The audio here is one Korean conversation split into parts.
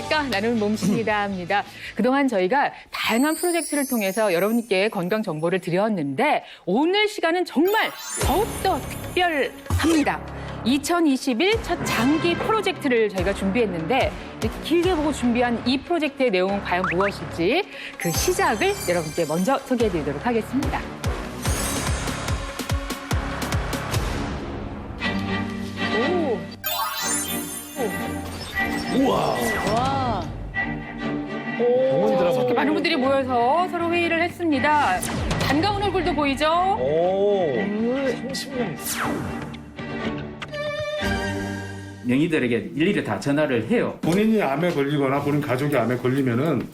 안녕하십니까. 나는 몸신이다 합니다. 그동안 저희가 다양한 프로젝트를 통해서 여러분께 건강 정보를 드렸는데 오늘 시간은 정말 더욱더 특별합니다. 2021 첫 장기 프로젝트를 저희가 준비했는데 길게 보고 준비한 이 프로젝트의 내용은 과연 무엇일지 그 시작을 여러분께 먼저 소개해드리도록 하겠습니다. 우와. 와. 이렇게 많은 분들이 모여서 서로 회의를 했습니다. 반가운 얼굴도 보이죠? 오. 30년. 명의들에게 일일이 다 전화를 해요. 본인이 암에 걸리거나 본인 가족이 암에 걸리면은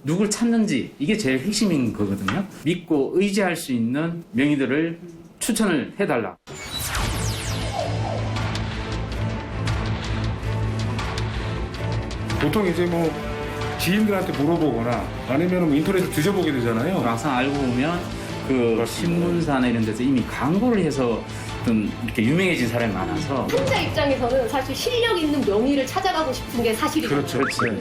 누굴 찾는지 이게 제일 핵심인 거거든요. 믿고 의지할 수 있는 명의들을 추천을 해달라. 보통 이제 뭐 지인들한테 물어보거나 아니면 뭐 인터넷에 뒤져보게 되잖아요. 막상 알고 보면 그 신문사나 이런 데서 이미 광고를 해서 좀 이렇게 유명해진 사람이 많아서 환자 입장에서는 사실 실력 있는 명의를 찾아가고 싶은 게 사실이거든요. 그렇죠.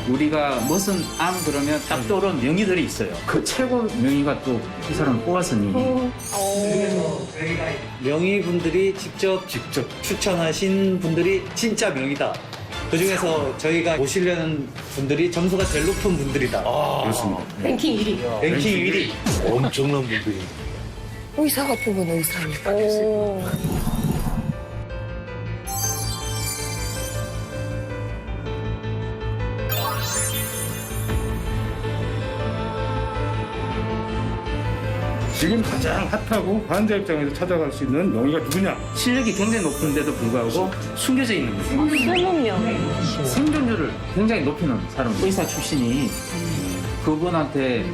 우리가 무슨 암 그러면 딱 떠오르는 명의들이 있어요. 그 최고 명의가 또 이 사람을 뽑았으니 명의분들이 직접 추천하신 분들이 진짜 명의다. 그중에서 저희가 모시려는 분들이 점수가 제일 높은 분들이다. 그렇습니다. 랭킹 1위. 랭킹 1위. 엄청난 분들이. 의사 같은 건 의사니까. 지금 가장 핫하고 환자 입장에서 찾아갈 수 있는 명의가 누구냐? 실력이 굉장히 높은데도 불구하고 숨겨져 있는 거예요. 숨은 명예. 생존율을 굉장히 높이는 사람. 의사 출신이 그분한테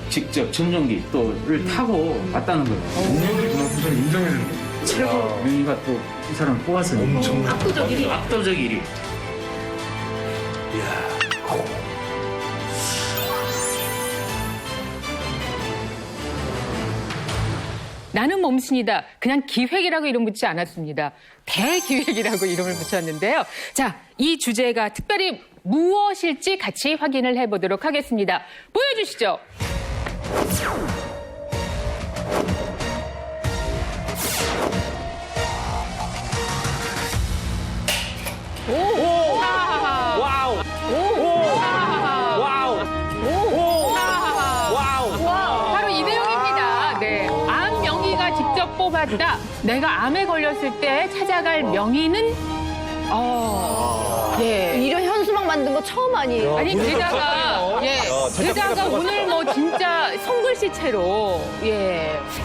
직접 전용기 또를 타고 왔다는 거예요. 능력이 그만큼 인정해야 되는 거예요. 최고 명의가 또 이 사람을 뽑았으니 압도적 1위. 압도적 1위. 나는 몸신이다. 그냥 기획이라고 이름 붙지 않았습니다. 대기획이라고 이름을 붙였는데요. 자, 이 주제가 특별히 무엇일지 같이 확인을 해보도록 하겠습니다. 보여주시죠. 와우. 와우. 바로 이 내용입니다. 네. 암 명의가 직접 뽑았다. 내가 암에 걸렸을 때 찾아갈 명의는 예. 이런 현수막 만든 거 처음 아니에요? 아니 게다가 게다가 오늘 뭐 진짜 손글씨체로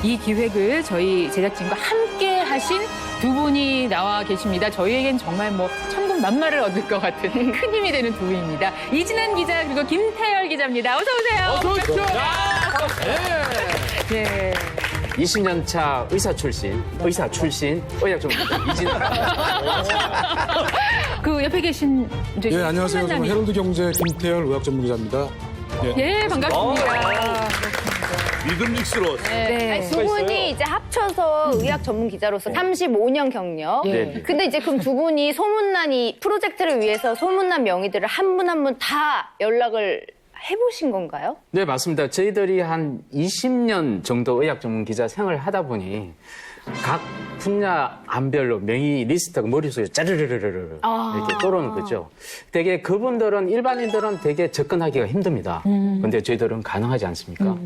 이 기획을 저희 제작진과 함께 하신 두 분이 나와 계십니다. 저희에겐 정말 뭐 천군만마를 얻을 것 같은 큰 힘이 되는 두 분입니다. 이진한 기자 그리고 김태열 기자입니다. 어서 오세요. 어서 오십시오. 네. 20년 차 의사 출신 의학 전문가 이진아. 그 옆에 계신 이제 예, 안녕하세요. 저는 소장님. 헤럴드 경제 김태열 의학 전문 기자입니다. 예, 반갑습니다. 믿음직스러워. 네. 두 분이 이제 합쳐서 의학 전문 기자로서 35년 경력. 예. 근데 이제 그럼 두 분이 소문난 이 프로젝트를 위해서 소문난 명의들을 한 분 한 분 다 연락을 해보신 건가요? 네, 맞습니다. 저희들이 한 20년 정도 의학 전문 기자 생활을 하다 보니 각 분야 암별로 명의 리스트가 머릿속에 짜르르르르 이렇게 떠오르는 거죠. 되게 그분들은 일반인들은 되게 접근하기가 힘듭니다. 근데 저희들은 가능하지 않습니까?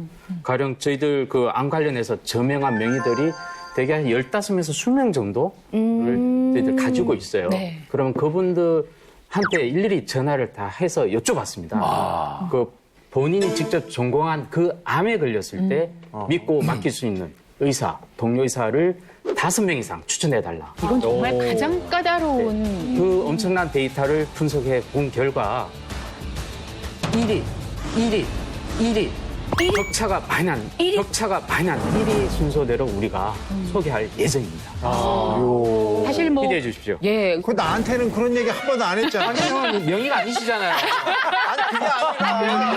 가령 저희들 그 암 관련해서 저명한 명의들이 되게 한 15명에서 20명 정도를 저희들 가지고 있어요. 네. 그러면 그분들한테 일일이 전화를 다 해서 여쭤봤습니다. 그 본인이 직접 전공한 그 암에 걸렸을 때 믿고 맡길 수 있는 의사, 동료 의사를 5명 이상 추천해달라. 이건 정말 가장 까다로운 그 엄청난 데이터를 분석해 본 결과 1위 격차가 많이 나는 1위 순서대로 우리가 소개할 예정입니다. 사실 뭐 기대해 주십시오. 예, 그 나한테는 그런 얘기 한 번도 안 했잖아. 아니, 형, 명의가 아니시잖아요. 아니 그게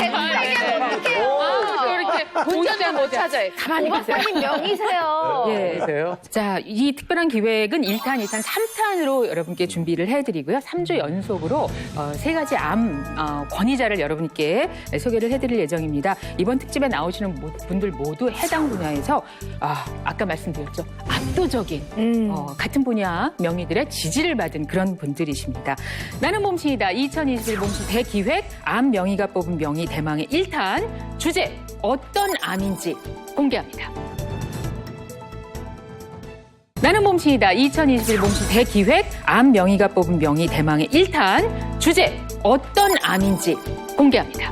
아니라. 또 이렇게 운전을 못 찾아요. 가만히 계세요. 오빠님 명의세요. 예. 계세요? 자, 이 특별한 기획은 1탄, 2탄, 3탄으로 여러분께 준비를 해드리고요. 3주 연속으로 3가지 암 권위자를 여러분께 소개를 해드릴 예정입니다. 이번 특집에 나오시는 분들 모두 해당 분야에서 아까 말씀드렸죠. 압도적인 같은 분야 명의들의 지지를 받은 그런 분들이십니다. 나는 몸신이다. 2021 몸신 대기획 암 명의가 뽑은 명의 대망의 1탄 주제 어떤 암인지 공개합니다. 나는 몸신이다. 2021 몸신 대기획 암 명의가 뽑은 명의 대망의 1탄 주제 어떤 암인지 공개합니다.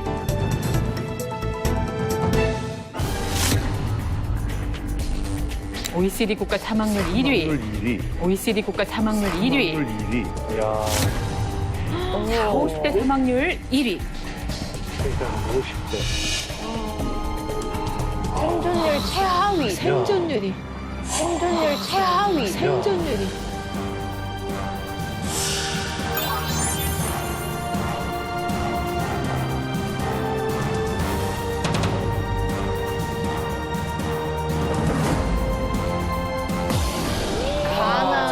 OECD 국가 사망률 1위. OECD 국가 사망률 1위. 50대 사망률 1위. 생존율 최하위. 생존율이. 생존율 최하위. 생존율이.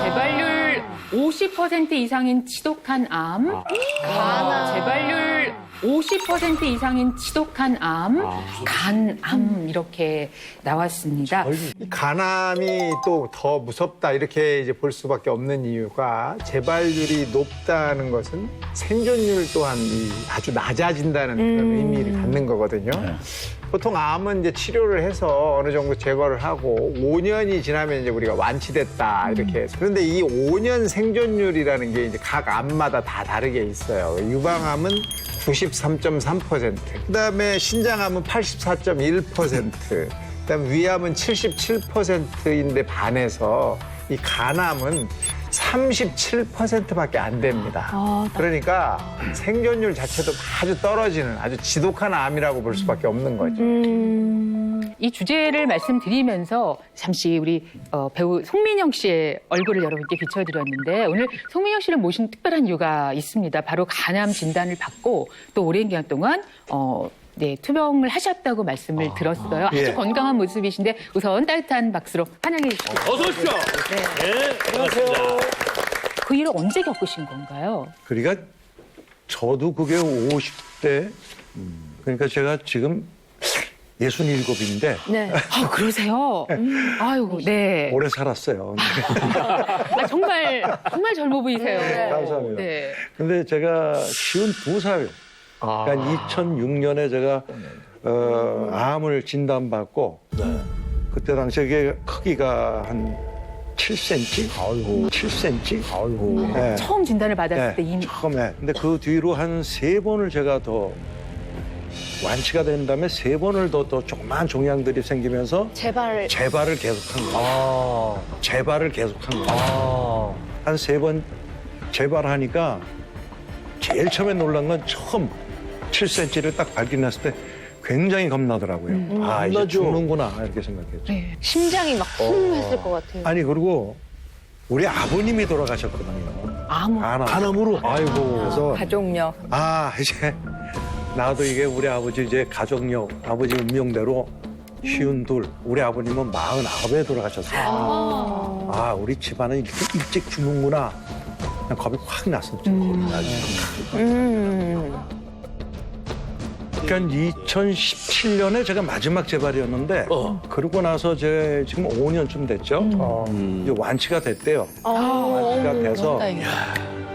재발률 50% 이상인 지독한 암. 재발률 50% 이상인 지독한 암, 간암 이렇게 나왔습니다. 간암이 또 더 무섭다 이렇게 이제 볼 수밖에 없는 이유가 재발률이 높다는 것은 생존율 또한 아주 낮아진다는 그런 의미를 갖는 거거든요. 보통 암은 이제 치료를 해서 어느 정도 제거를 하고 5년이 지나면 이제 우리가 완치됐다 이렇게 해서 그런데 이 5년 생존율이라는 게 이제 각 암마다 다 다르게 있어요. 유방암은 93.3%, 그다음에 신장암은 84.1%, 그다음 위암은 77%인데 반해서 이 간암은 37%밖에 안 됩니다. 그러니까 생존율 자체도 아주 떨어지는 아주 지독한 암이라고 볼 수밖에 없는 거죠. 이 주제를 말씀드리면서 잠시 우리 배우 송민영 씨의 얼굴을 여러분께 비춰드렸는데 오늘 송민영 씨를 모신 특별한 이유가 있습니다. 바로 간암 진단을 받고 또 오랜 기간 동안 투병을 하셨다고 말씀을 들었어요. 아주 예. 건강한 모습이신데 우선 따뜻한 박수로 환영해 주시죠. 어서 오십시오. 네, 안녕하세요. 그 일을 언제 겪으신 건가요? 그러니까 저도 그게 50대, 그러니까 제가 지금 67인데 네. 그러세요? 아이고, 네. 오래 살았어요. 정말 젊어 보이세요. 감사합니다. 네. 근데 제가 52살, 그러니까 2006년에 제가 암을 진단받고 그때 당시에 그게 크기가 한 7cm? 아이고. 7cm? 아이고. 네. 처음 진단을 받았을 네, 때 이미 처음에. 근데 그 뒤로 한 3번을 제가 더 완치가 된 다음에 3번을 더 조그만 종양들이 생기면서 제발. 재발을 계속한 거예요. 재발을 계속한 거예요. 한 3번 재발하니까 제일 처음에 놀란 건 처음 7cm를 딱 발견했을 때 굉장히 겁나더라고요. 이제 죽는구나 이렇게 생각했죠. 네. 심장이 막 쿵 했을 것 같아요. 아니 그리고 우리 아버님이 돌아가셨거든요. 간암으로. 아이고. 그래서 가족력. 이제 나도 이게 우리 아버지 이제 가족력, 아버지 운명대로 52, 우리 아버님은 49에 돌아가셨어요. 우리 집안은 이렇게 일찍 죽는구나. 그냥 겁이 확 났었죠. 그러니까 2017년에 제가 마지막 재발이었는데 그러고 나서 제 지금 5년쯤 됐죠. 이제 완치가 됐대요. 완치가 돼서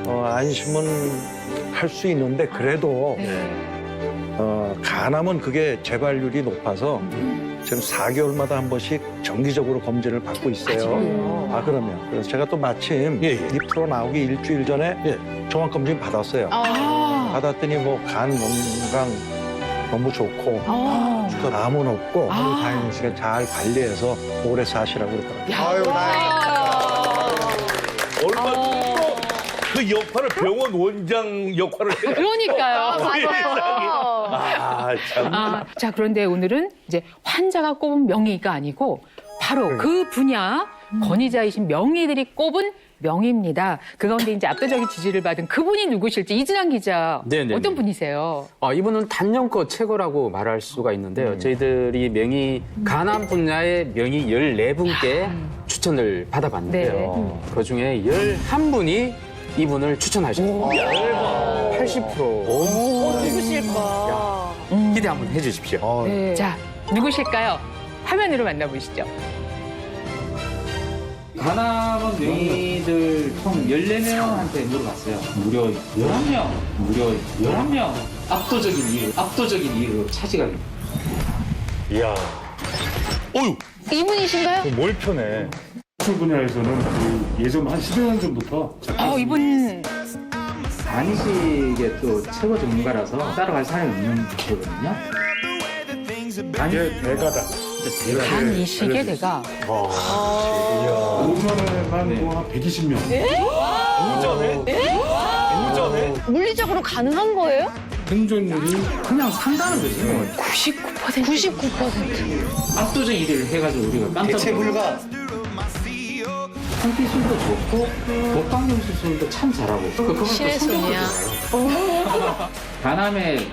안심은 할 수 있는데 그래도 간암은 그게 재발률이 높아서 지금 4개월마다 한 번씩 정기적으로 검진을 받고 있어요. 그러면 그래서 제가 또 마침 이 프로 나오기 일주일 전에 종합검진 받았어요. 받았더니 뭐 간 건강 너무 좋고 암은 없고 다행히 제가 잘 관리해서 오래 사시라고 그러더라고요. 아유, 얼마 전에 그 역할을 병원 원장 역할을 해. 그러니까요. 참. 자, 그런데 오늘은 이제 환자가 꼽은 명의가 아니고 바로 그 분야 권위자이신 명의들이 꼽은 명의입니다. 그 가운데 이제 압도적인 지지를 받은 그분이 누구실지 이진환 기자 네네네. 어떤 분이세요? 이분은 단연코 최고라고 말할 수가 있는데요. 저희들이 명의 가남 분야의 명의 14분께 추천을 받아봤는데요. 그중에 11분이 이분을 추천하셨어요. 80%. 누구실까? 기대 한번 해주십시오. 자, 누구실까요? 화면으로 만나보시죠. 가남은 명의들 총 14명한테 물어봤어요. 무려 11명. 압도적인 이유로 차지가 됩니다. 이야. 어유. 이분이신가요? 뭘 편해. 기술 분야에서는 그 예전 한 10여 년 전부터 이분 간이식의 또 최고 전문가라서 따라갈 사람이 없는 거거든요. 이게 대가다. 간이식의 대가. 5년에만 뭐한 120명. 물리적으로 가능한 거예요? 생존율이 그냥 산다는 거지. 99%. 압도적 1위를 해가지고 우리가 깜짝 대체 불가. 성기술도 좋고 독방용 수술도 참 잘하고 그것도 신의 손이야. 가남의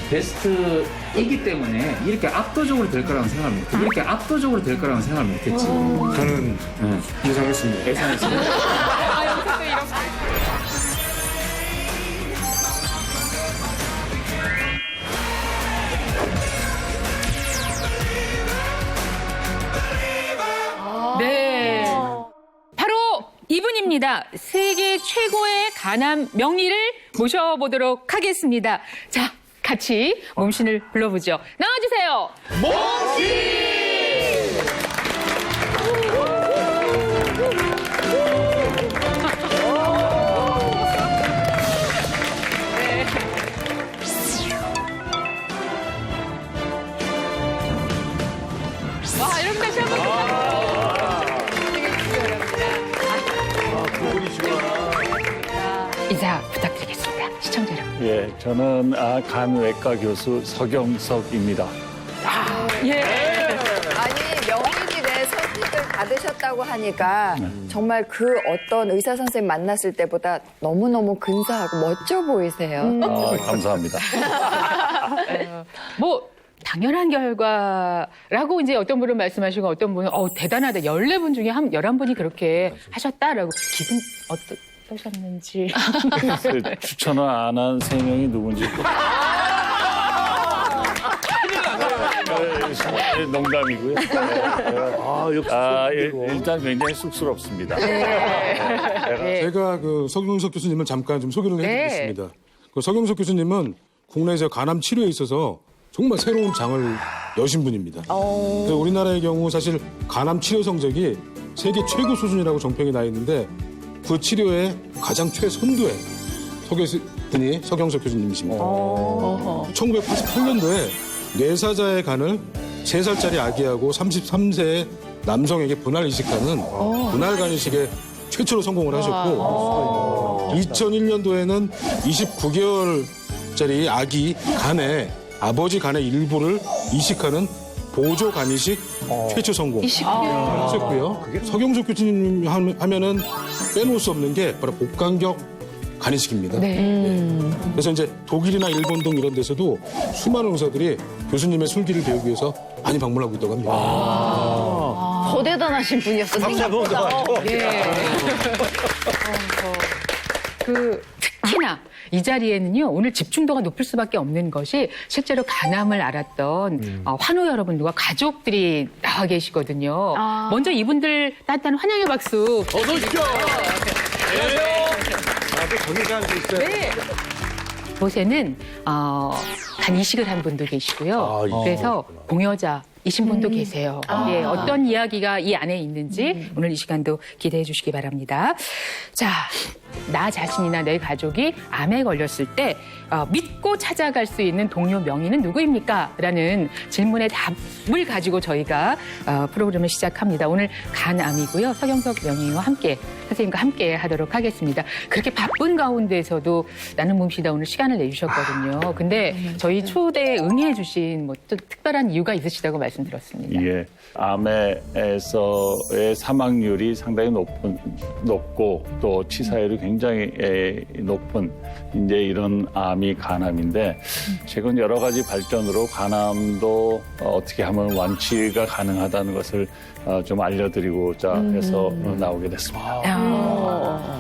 베스트이기 때문에 이렇게 압도적으로 될 거라는 생각을 못했지. 저는 예상했습니다. 네. 바로 이분입니다. 세계 최고의 가남 명의를 모셔보도록 하겠습니다. 자, 같이 몸신을 불러보죠. 나와주세요. 와, 이렇게 다시 한번 인사 부탁드리겠습니다. 시청자 여러분. 예, 저는 간외과 교수 서경석입니다. 예. 아니 명의들의 선택을 받으셨다고 하니까 정말 그 어떤 의사 선생님 만났을 때보다 너무너무 근사하고 멋져 보이세요. 감사합니다. 뭐 당연한 결과라고 이제 어떤 분은 말씀하시고 어떤 분은 대단하다. 14분 중에 한 11분이 그렇게 하셨다라고 기분 어떠셨는지. 추천을 안 한 3명이 누군지. 농담이고요. 일단 굉장히 쑥스럽습니다. 제가 그 서경석 교수님을 잠깐 좀 소개를 해드리겠습니다. 그 서경석 교수님은 국내에서 간암 치료에 있어서 정말 새로운 장을 여신 분입니다. 우리나라의 경우 사실 간암 치료 성적이 세계 최고 수준이라고 정평이 나 있는데 그 치료의 가장 최선두에 서 계신 분이 서경석 교수님이십니다. 1988년도에 뇌사자의 간을 3살짜리 아기하고 33세의 남성에게 분할 이식하는 분할 간 이식에 최초로 성공을 하셨고 2001년도에는 29개월짜리 아기 간에 아버지 간의 일부를 이식하는 보조 간 이식 최초 성공 하셨고요. 서경석 교수님 하면은 빼놓을 수 없는 게 바로 복강경 간 이식입니다. 그래서 이제 독일이나 일본 등 이런 데서도 수많은 의사들이 교수님의 술기를 배우기 위해서 많이 방문하고 있다고 합니다. 더 대단하신 분이었어. 생각보다. 특히나 이 자리에는요, 오늘 집중도가 높을 수밖에 없는 것이 실제로 간암을 알았던 환우 여러분들과 가족들이 나와 계시거든요. 먼저 이분들 따뜻한 환영의 박수. 어서 오십시오. 네. 이곳에는 간 이식을 한 분도 계시고요. 그래서 공여자이신 분도 계세요. 예, 어떤 이야기가 이 안에 있는지 오늘 이 시간도 기대해 주시기 바랍니다. 자, 나 자신이나 내 가족이 암에 걸렸을 때 믿고 찾아갈 수 있는 동료 명의는 누구입니까? 라는 질문의 답을 가지고 저희가 프로그램을 시작합니다. 오늘 간암이고요. 서경석 명의와 함께 선생님과 함께 하도록 하겠습니다. 그렇게 바쁜 가운데서도 나는 몸시다 오늘 시간을 내주셨거든요. 근데 저희 초대에 응해 주신 뭐 또 특별한 이유가 있으시다고 말씀드렸습니다. 예, 암에서의 사망률이 상당히 높고 또 치사율이 굉장히 높은 이제 이런 암이 간암인데 최근 여러 가지 발전으로 간암도 어떻게 하면 완치가 가능하다는 것을 좀 알려드리고자 해서 나오게 됐습니다.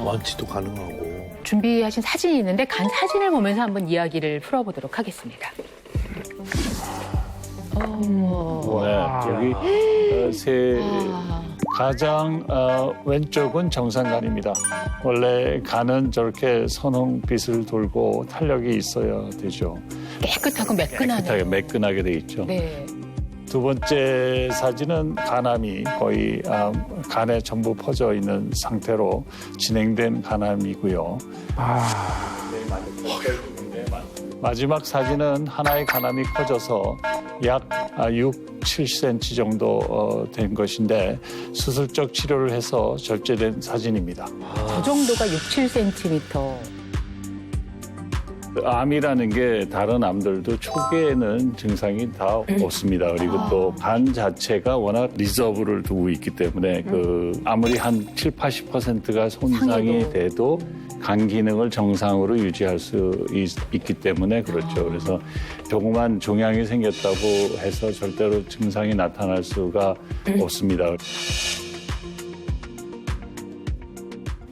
완치도 가능하고. 준비하신 사진이 있는데 간 사진을 보면서 한번 이야기를 풀어보도록 하겠습니다. 네, 여기 가장 왼쪽은 정상간입니다. 원래 간은 저렇게 선홍빛을 돌고 탄력이 있어야 되죠. 깨끗하고 매끈하네. 매끈하게 돼 있죠. 네. 두 번째 사진은 간암이 거의 간에 전부 퍼져 있는 상태로 진행된 간암이고요. 마지막 사진은 하나의 간암이 커져서 약 6, 7cm 정도 된 것인데 수술적 치료를 해서 절제된 사진입니다. 저 정도가 6, 7cm. 암이라는 게 다른 암들도 초기에는 증상이 다 없습니다. 그리고 또 간 자체가 워낙 리저브를 두고 있기 때문에 아무리 한 7, 80%가 손상이 돼도 간 기능을 정상으로 유지할 수 있기 때문에 그렇죠. 그래서 조그만 종양이 생겼다고 해서 절대로 증상이 나타날 수가 없습니다.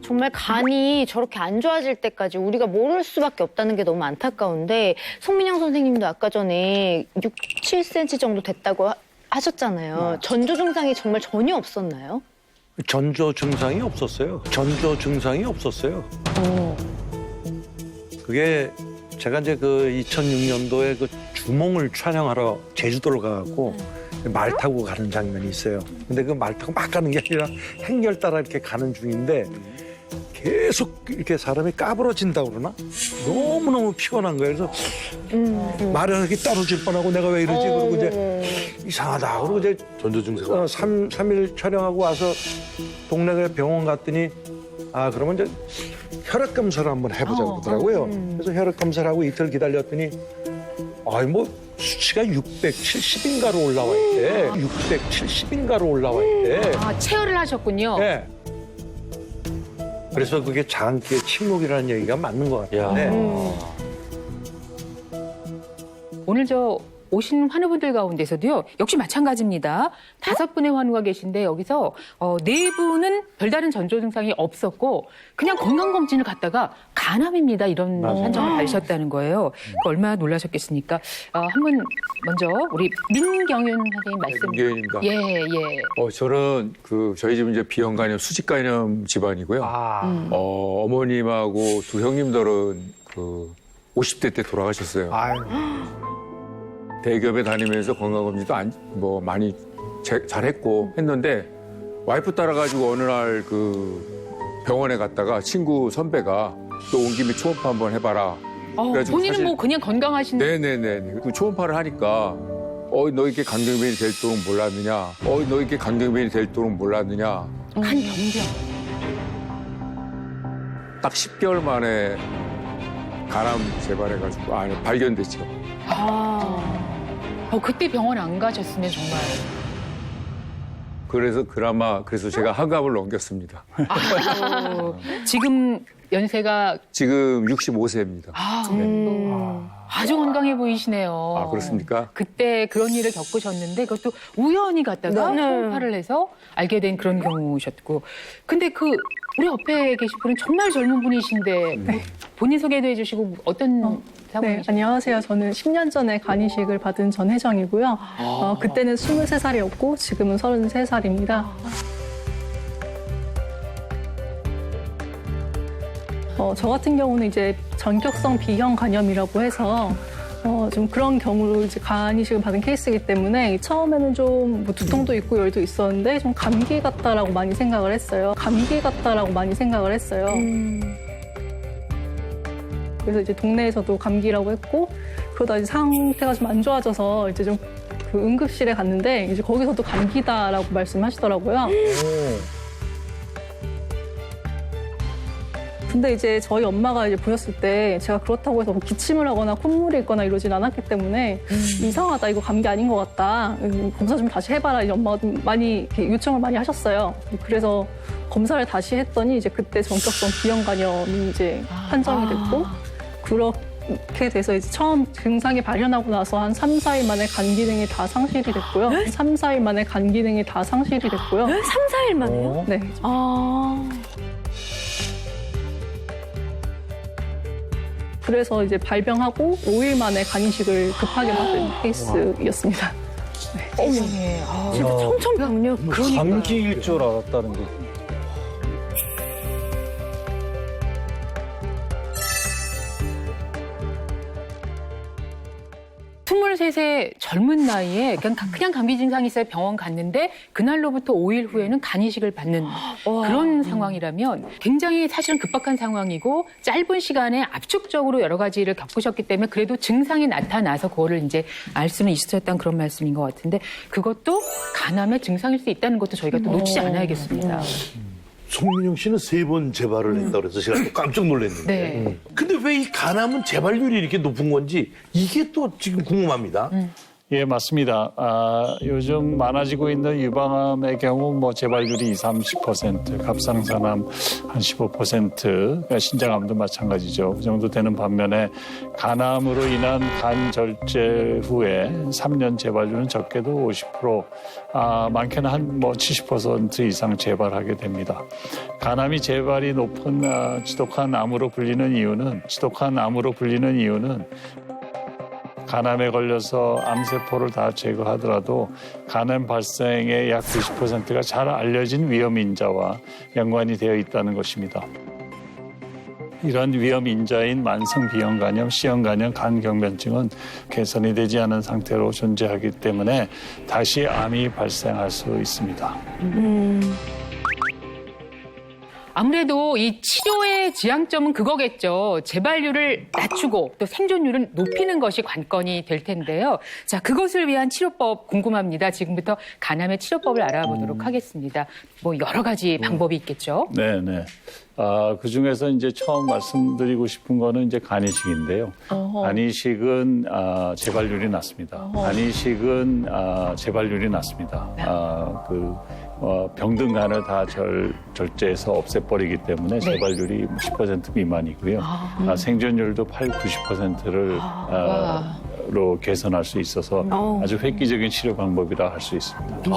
정말 간이 저렇게 안 좋아질 때까지 우리가 모를 수밖에 없다는 게 너무 안타까운데 송민영 선생님도 아까 전에 6, 7cm 정도 됐다고 하셨잖아요. 전조 증상이 정말 전혀 없었나요? 전조 증상이 없었어요. 전조 증상이 없었어요. 그게 제가 이제 그 2006년도에 그 주몽을 촬영하러 제주도를 가갖고 말 타고 가는 장면이 있어요. 근데 그 말 타고 막 가는 게 아니라 행렬 따라 이렇게 가는 중인데 계속 이렇게 사람이 까부러진다고 그러나? 너무너무 피곤한 거예요. 그래서 말하기 떨어질 뻔하고 내가 왜 이러지? 그러고 이제 이상하다. 그러고 이제 전조 증세가 3일 촬영하고 와서 동네 병원 갔더니 그러면 이제 혈액 검사를 한번 해보자고 그러더라고요. 그래서 혈액 검사를 하고 이틀 기다렸더니 뭐 수치가 670인가로 올라와 있대. 670인가로 올라와 있대. 체열을 하셨군요. 네. 그래서 그게 장기의 침묵이라는 얘기가 맞는 것 같은데. 오늘 오신 환우분들 가운데서도요, 역시 마찬가지입니다. 5분의 환우가 계신데 여기서 4분은 별다른 전조 증상이 없었고 그냥 건강검진을 갔다가 간암입니다. 이런 판정을 받으셨다는 거예요. 얼마나 놀라셨겠습니까? 한번 먼저 우리 민경윤 선생님 말씀. 민경윤입니다. 예. 저는 저희 집은 이제 비형간염, 수직간염 집안이고요. 어머님하고 두 형님들은 50대 때 돌아가셨어요. 대기업에 다니면서 건강검진도 많이 잘했고 했는데 와이프 따라가지고 어느 날 병원에 갔다가 친구 선배가 또 온 김에 초음파 한번 해봐라. 그래가지고 본인은 뭐 그냥 건강하신. 네네네. 그 초음파를 하니까 너 이게 간경변이 될 줄은 몰랐느냐. 너 이게 간경변이 될 줄은 몰랐느냐. 간경변. 딱 10개월 만에 간암 재발해가지고 발견됐죠. 그때 병원 안 가셨으면 정말. 그래서 제가 한갑을 넘겼습니다. 지금 연세가? 지금 65세입니다. 아주 건강해 보이시네요. 그렇습니까? 그때 그런 일을 겪으셨는데 그것도 우연히 갔다가 초음파를 해서 알게 된 그런 경우셨고. 근데 우리 옆에 계신 분은 정말 젊은 분이신데 본인 소개도 해주시고 어떤 네, 안녕하세요. 저는 10년 전에 간 이식을 받은 전혜정이고요. 그때는 23살이었고 지금은 33살입니다. 저 같은 경우는 이제 전격성 B형 간염이라고 해서 좀 그런 경우로 이제 간 이식을 받은 케이스이기 때문에 처음에는 좀 두통도 있고 열도 있었는데 좀 감기 같다라고 많이 생각을 했어요. 그래서 이제 동네에서도 감기라고 했고 그러다 이제 상태가 좀 안 좋아져서 이제 좀 응급실에 갔는데 이제 거기서도 감기다라고 말씀하시더라고요. 근데 이제 저희 엄마가 이제 보셨을 때 제가 그렇다고 해서 뭐 기침을 하거나 콧물이 있거나 이러진 않았기 때문에 이상하다, 이거 감기 아닌 것 같다, 검사 좀 다시 해봐라, 이제 엄마가 좀 많이 이렇게 요청을 많이 하셨어요. 그래서 검사를 다시 했더니 이제 그때 전격성 비형 간염이 이제 판정이 됐고, 그렇게 돼서 이제 처음 증상이 발현하고 나서 한 3, 4일 만에 간 기능이 다 상실이 됐고요. 3, 4일 만에 간 기능이 다 상실이 됐고요. 3, 4일 만에요? 네. 그래서 이제 발병하고 5일 만에 간 이식을 급하게 받은 케이스였습니다. 세상에. 진짜 청천벽력. 감기일 줄 알았다는 게. 스물셋의 젊은 나이에 그냥 감기 증상이 있어요. 병원 갔는데 그날로부터 5일 후에는 간 이식을 받는 그런 상황이라면 굉장히 사실은 급박한 상황이고 짧은 시간에 압축적으로 여러 가지를 겪으셨기 때문에 그래도 증상이 나타나서 그거를 이제 알 수는 있으셨다는 그런 말씀인 것 같은데 그것도 간암의 증상일 수 있다는 것도 저희가 또 놓치지 않아야겠습니다. 송민영 씨는 3번 재발을 했다고 그래서 제가 또 깜짝 놀랐는데. 네. 근데 왜 이 간암은 재발률이 이렇게 높은 건지 이게 또 지금 궁금합니다. 예, 맞습니다. 요즘 많아지고 있는 유방암의 경우 뭐 재발률이 20, 30%, 갑상선암 한 15%, 신장암도 마찬가지죠. 그 정도 되는 반면에 간암으로 인한 간 절제 후에 3년 재발률은 적게도 50%, 많게는 한 뭐 70% 이상 재발하게 됩니다. 간암이 재발이 높은 지독한 암으로 불리는 이유는 간암에 걸려서 암세포를 다 제거하더라도 간암 발생의 약 90%가 잘 알려진 위험인자와 연관이 되어 있다는 것입니다. 이런 위험인자인 만성 비형간염, C형간염, 간경변증은 개선이 되지 않은 상태로 존재하기 때문에 다시 암이 발생할 수 있습니다. 아무래도 이 치료의 지향점은 그거겠죠. 재발률을 낮추고 또 생존율을 높이는 것이 관건이 될 텐데요. 자, 그것을 위한 치료법 궁금합니다. 지금부터 간암의 치료법을 알아보도록 하겠습니다. 뭐 여러 가지 방법이 있겠죠. 네. 그 중에서 이제 처음 말씀드리고 싶은 거는 이제 간이식인데요. 간이식은 재발률이 낮습니다. 병든 간을 다 절제해서 없애버리기 때문에 재발률이 10% 미만이고요. 생존율도 90%를 로 개선할 수 있어서 아주 획기적인 치료 방법이라 할 수 있습니다.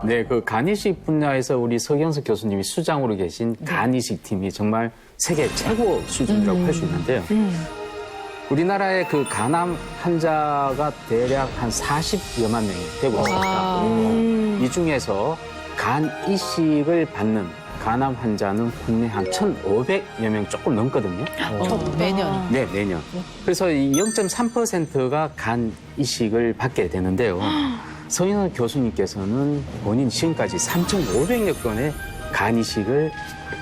네, 그 간이식 분야에서 우리 서경석 교수님이 수장으로 계신 간이식 팀이 정말 세계 최고 수준이라고 할 수 있는데요. 우리나라의 그 간암 환자가 대략 한 40여만 명이 되고 있습니다. 이 중에서 간 이식을 받는 간암 환자는 국내 한 1,500여 명 조금 넘거든요. 매년? 네, 매년. 그래서 이 0.3%가 간 이식을 받게 되는데요. 서인원 교수님께서는 본인 지금까지 3,500여 건의 간 이식을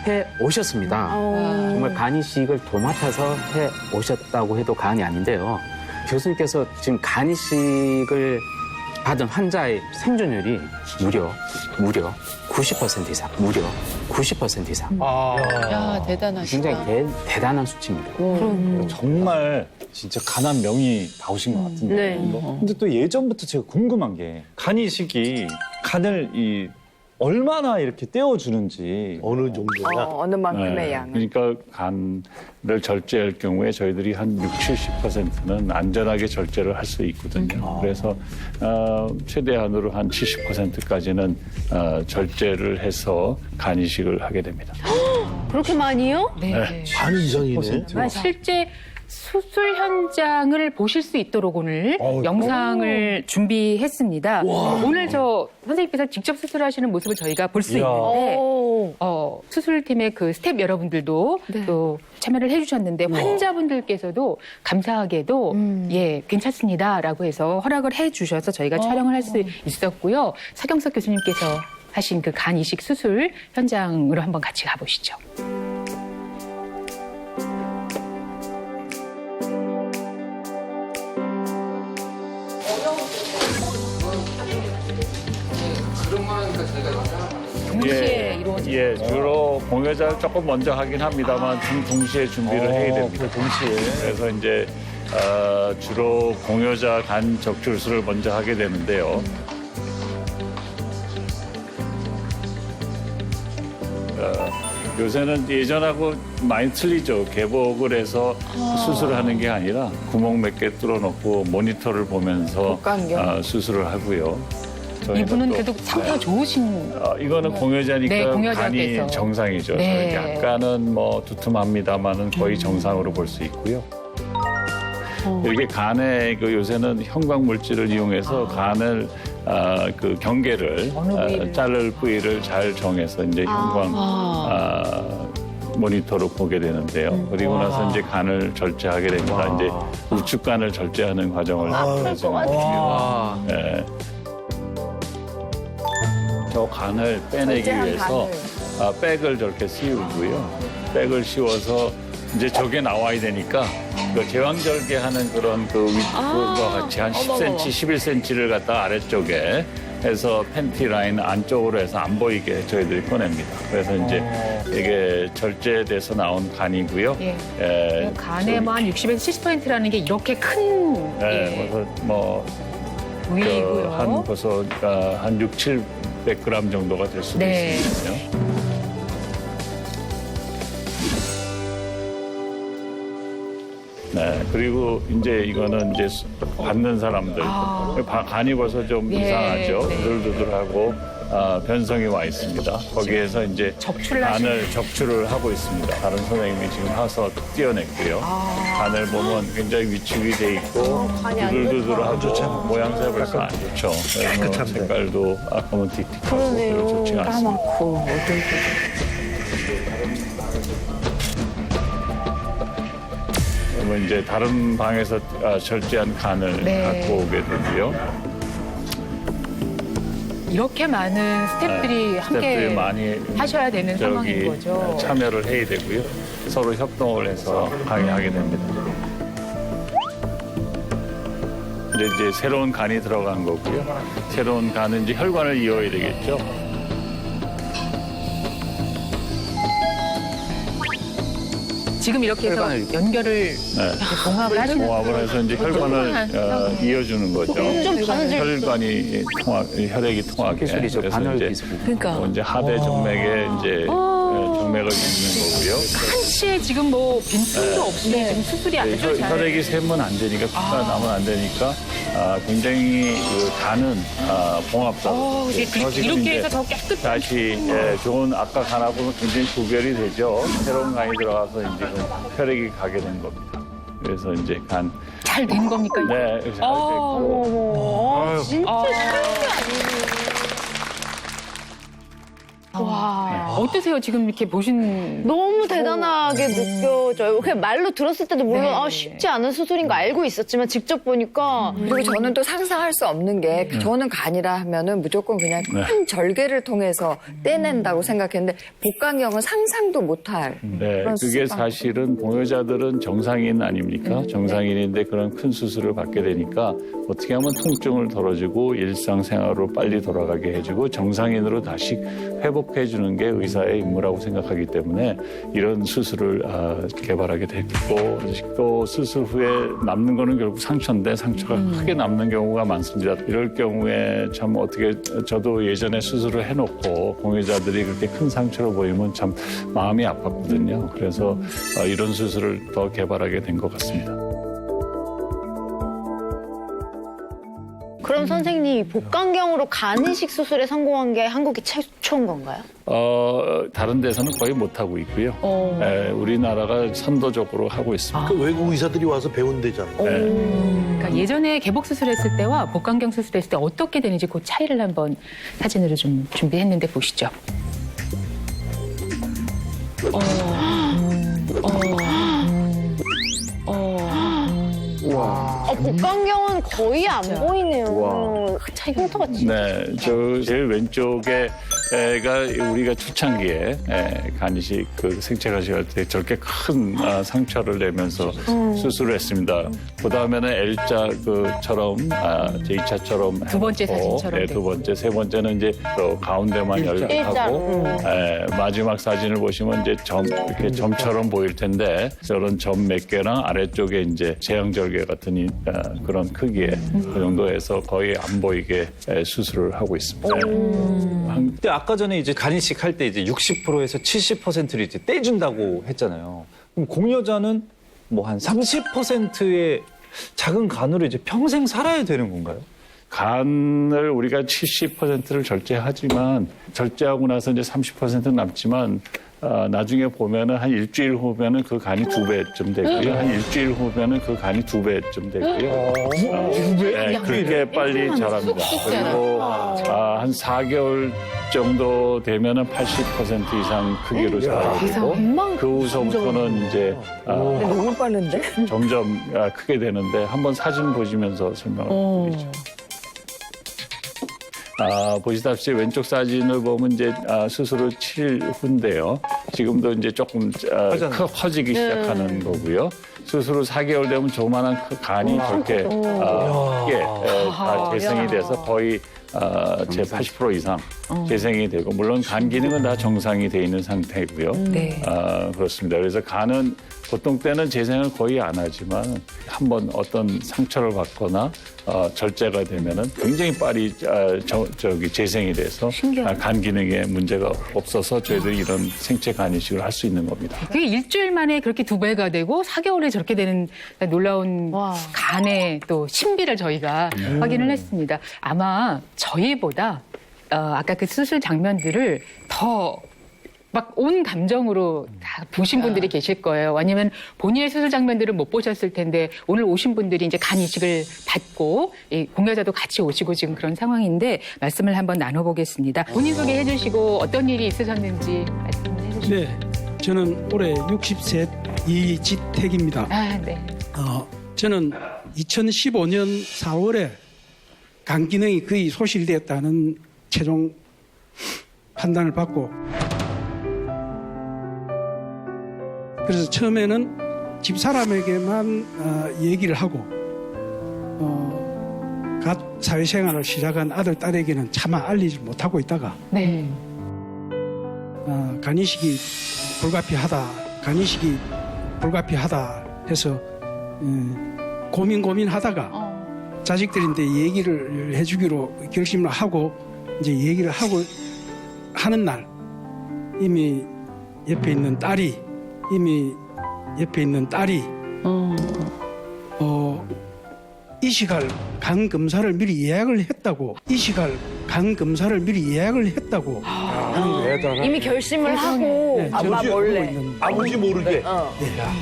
해 오셨습니다. 정말 간 이식을 도맡아서 해 오셨다고 해도 과언이 아닌데요. 교수님께서 지금 간 이식을 받은 환자의 생존율이 무려 90% 이상, 무려 90% 이상. 야, 대단하시다. 굉장히 대단한 수치입니다. 정말 진짜 간암 명이 나오신 것 같은데. 네. 근데 또 예전부터 제가 궁금한 게 간이식이 간을 얼마나 이렇게 떼어주는지. 어느 정도냐? 어느 만큼의 양을. 그러니까 간을 절제할 경우에 저희들이 한 60, 70%는 안전하게 절제를 할 수 있거든요. 그래서 최대한으로 한 70%까지는 절제를 해서 간 이식을 하게 됩니다. 그렇게 많이요? 네. 반 이상이네. 실제 수술 현장을 보실 수 있도록 오늘 영상을 준비했습니다. 오늘 선생님께서 직접 수술하시는 모습을 저희가 볼 수 있는데 수술팀의 그 스태프 여러분들도 또 참여를 해주셨는데 환자분들께서도 감사하게도 괜찮습니다라고 해서 허락을 해주셔서 저희가 촬영을 할 수 있었고요. 서경석 교수님께서 하신 그 간 이식 수술 현장으로 한번 같이 가보시죠. 동시에 이루어지는 예, 주로 공여자를 조금 먼저 하긴 합니다만 동시에 준비를 해야 됩니다. 동시에. 그래서 이제 주로 공여자 간 적출술을 먼저 하게 되는데요. 요새는 예전하고 많이 틀리죠. 개복을 해서 수술을 하는 게 아니라 구멍 몇 개 뚫어놓고 모니터를 보면서 수술을 하고요. 이분은 그래도 상태가 좋으신. 이거는 공여자니까 네, 공여자께서. 간이 정상이죠. 네. 약간은 뭐 두툼합니다만은 거의 정상으로 볼 수 있고요. 이렇게 간에 요새는 형광 물질을 이용해서 간을 그 경계를 자를 부위를 잘 정해서 이제 형광 모니터로 보게 되는데요. 그리고 나서 이제 간을 절제하게 됩니다. 이제 우측간을 절제하는 과정을 진행하고요. 네. 저 간을 빼내기 위해서 백을 저렇게 씌우고요. 백을 씌워서 이제 저게 나와야 되니까 그 제왕절개하는 그런 그 윗부분과 같이 한 10cm, 11cm를 갖다 아래쪽에 해서 팬티 라인 안쪽으로 해서 안 보이게 저희들이 꺼냅니다. 그래서 이제 이게 절제돼서 나온 간이고요. 예. 간에만 60에서 70%라는 게 이렇게 큰. 네, 그래서 뭐 부위이고요. 한 벌써 한 600-700g 정도가 될 수도 있거든요. 네, 그리고 이제 이거는 이제 받는 사람들 간이 벌써 좀 이상하죠. 두들두들하고 변성이 와 있습니다. 거기에서 이제 간을 적출을 하고 있습니다. 다른 선생님이 지금 와서 띄어냈고요. 간을 보면 굉장히 위축이 돼 있고 두들두들하고 모양새가 별로 안 좋죠. 그래서 색깔도 아까는 틱틱하고 별로 좋지가 않습니다. 그러면 이제 다른 방에서 절제한 간을 갖고 오게 되고요. 이렇게 많은 스태프들이 함께 많이 하셔야 되는 상황인 거죠. 참여를 해야 되고요. 서로 협동을 해서 강의하게 됩니다. 이제 새로운 간이 들어간 거고요. 새로운 간은 이제 혈관을 이어야 되겠죠. 지금 이렇게 해서 연결을 봉합을 하시는 봉합을 해서 이제 혈관을 이어주는 거죠. 혈관이 혈액이 통하게. 그래서 이제 하대 정맥에 이제 정맥을 잇는 거고요. 한치에 지금 뭐 빈틈도 없이 지금 수술이 아주 잘. 혈액이 새면 안 되니까 피가 나면 안 되니까 굉장히 그 간은 봉합사로. 이렇게 해서 더 깨끗. 다시 좋은 아까 간하고는 굉장히 구별이 되죠. 새로운 간이 들어가서 이제 혈액이 가게 된 겁니다. 그래서 이제 간 잘 된 겁니까? 네, 잘 됐고. 진짜 쉬운 게 아니에요. 와, 어떠세요? 지금 이렇게 보신. 너무 대단하게 느껴져요. 그냥 말로 들었을 때도 물론 쉽지 않은 수술인 거 알고 있었지만 직접 보니까. 그리고 저는 또 상상할 수 없는 게 저는 간이라 하면은 무조건 그냥 큰 절개를 통해서 떼낸다고 생각했는데 복강경은 상상도 못할. 네, 그게 사실은 공여자들은 정상인 아닙니까? 정상인인데 그런 큰 수술을 받게 되니까 어떻게 하면 통증을 덜어주고 일상생활로 빨리 돌아가게 해주고 정상인으로 다시 회복해주는 게 의사의 임무라고 생각하기 때문에 이런 수술을 개발하게 됐고 또 수술 후에 남는 거는 결국 상처인데 상처가 크게 남는 경우가 많습니다. 이럴 경우에 참 어떻게 저도 예전에 수술을 해놓고 공여자들이 그렇게 큰 상처로 보이면 참 마음이 아팠거든요. 그래서 이런 수술을 더 개발하게 된 것 같습니다. 그럼 선생님 복강경으로 간 이식 수술에 성공한 게 한국이 최초인 건가요? 다른 데서는 거의 못하고 있고요. 우리나라가 선도적으로 하고 있습니다. 그 외국 의사들이 와서 배운대잖아요. 그러니까 예전에 개복 수술했을 때와 복강경 수술했을 때 어떻게 되는지 그 차이를 한번 사진으로 좀 준비했는데 보시죠. 복강경은 거의 안 보이네요. 차이가 흉터같이. 네, 저 제일 왼쪽에 우리가 초창기에 간이식 그 생체간이식할 때 저렇게 큰 상처를 내면서 수술을 했습니다. 그 다음에는 L자처럼 제2차처럼 두 번째 사진처럼 두 번째, 세 번째는 이제 또 가운데만 열하고 마지막 사진을 보시면 이제 이렇게 점처럼 보일 텐데 저런 점 몇 개랑 아래쪽에 이제 제왕절개 같은 그런 크기의 그 정도에서 거의 안 보이게 수술을 하고 있습니다. 근데 아까 전에 이제 간이식 할 때 이제 60%에서 70%를 이제 떼준다고 했잖아요. 그럼 공여자는 뭐 한 30%의 작은 간으로 이제 평생 살아야 되는 건가요? 간을 우리가 70%를 절제하지만 절제하고 나서 이제 30% 남지만 나중에 보면은 한 일주일 후면은 그 간이 2배쯤 되고요. 한 일주일 후면은 그 간이 2배쯤 되고요. 네, 그렇게 빨리 자랍니다. 그리고 한 4개월 정도 되면은 80% 이상 크기로 자라고 그 후서부터는 이제 너무 빠른데? 점점 크게 되는데 한번 사진 보시면서 설명을 드리죠. 보시다시피 왼쪽 사진을 보면 이제 수술 후 7일 후인데요. 지금도 이제 조금 커지기 시작하는 거고요. 수술 후 4개월 되면 조그만한 간이 저렇게 크게 재생이 돼서 거의 제 80% 이상 재생이 되고 물론 간 기능은 다 정상이 돼 있는 상태고요. 네. 그렇습니다. 그래서 간은 보통 때는 재생을 거의 안 하지만 한번 어떤 상처를 받거나 절제가 되면은 굉장히 빨리 재생이 돼서 간 기능에 문제가 없어서 저희들이 이런 생체 간이식을 할 수 있는 겁니다. 그게 일주일 만에 그렇게 2배가 되고 4개월에 저렇게 되는 놀라운 간의 또 신비를 저희가 확인을 했습니다. 아마 저희보다 아까 그 수술 장면들을 더 막 온 감정으로 다 보신 분들이 계실 거예요. 왜냐면 본인의 수술 장면들을 못 보셨을 텐데 오늘 오신 분들이 이제 간 이식을 받고 공여자도 같이 오시고 지금 그런 상황인데 말씀을 한번 나눠보겠습니다. 본인 소개해 주시고 어떤 일이 있으셨는지 말씀을 해 주시죠. 네, 저는 올해 60세 이지택입니다. 네. 저는 2015년 4월에 간 기능이 거의 소실되었다는 최종 판단을 받고 그래서 처음에는 집사람에게만 얘기를 하고 갓 사회생활을 시작한 아들, 딸에게는 차마 알리지 못하고 있다가 간이식이 불가피하다 해서 고민하다가 자식들인데 얘기를 해주기로 결심을 하고 이제 얘기를 하고 하는 날 이미 옆에 있는 딸이 이식할 간 검사를 미리 예약을 했다고 하는 거예요. 이미 결심을 하고 아버지 몰래 아버지 모르게.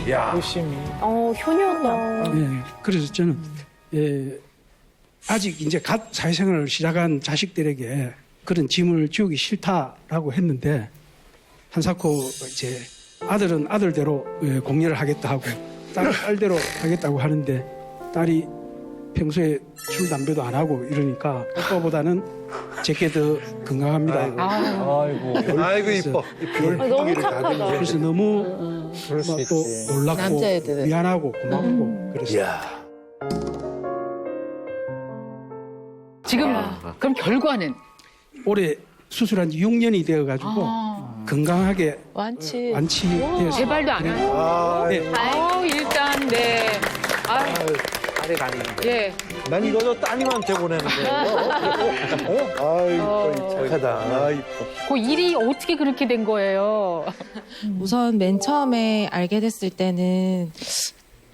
야, 열심히. 효녀다. 네, 그래서 저는 아직 이제 갓 사회생활을 시작한 자식들에게 그런 짐을 지우기 싫다라고 했는데 한사코 이제 아들은 아들대로 공연을 하겠다 하고 딸은 딸대로 하겠다고 하는데 딸이 평소에 술 담배도 안 하고 이러니까 오빠보다는 제게 더 건강합니다. 아이고 이뻐. 너무 착하다. 그래서 너무 또 놀랍고 남자애들은. 미안하고 고맙고 그랬어요. 지금 그럼 결과는 올해 수술한 지 6년이 되어가지고 건강하게 완치되었어요. 재발도 안 하고. 네. 일단 네. 아래 가는데. 예. 난 이거 저 따님한테 보내는 거예요. 아이고 착하다. 아이고. 그 일이 어떻게 그렇게 된 거예요? 우선 맨 처음에 알게 됐을 때는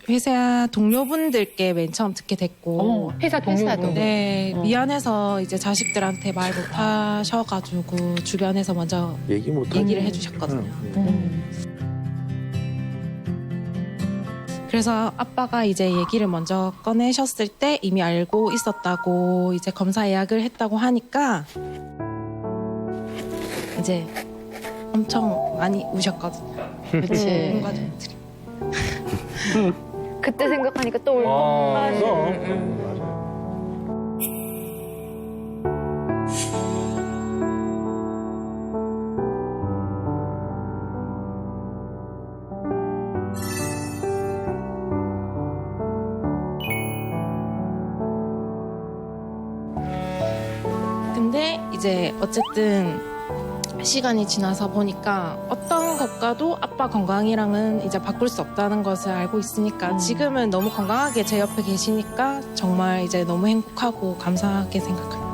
회사 동료분들께 맨 처음 듣게 됐고 회사 동료분. 네, 미안해서 이제 자식들한테 말 못 하셔가지고 주변에서 먼저 얘기를 해주셨거든요. 그래서 아빠가 이제 얘기를 먼저 꺼내셨을 때 이미 알고 있었다고 이제 검사 예약을 했다고 하니까 이제 엄청 많이 우셨거든요. 그치. 가족들이. 그때 생각하니까 또 울컥. 이제 어쨌든 시간이 지나서 보니까 어떤 것과도 아빠 건강이랑은 이제 바꿀 수 없다는 것을 알고 있으니까 지금은 너무 건강하게 제 옆에 계시니까 정말 이제 너무 행복하고 감사하게 생각합니다.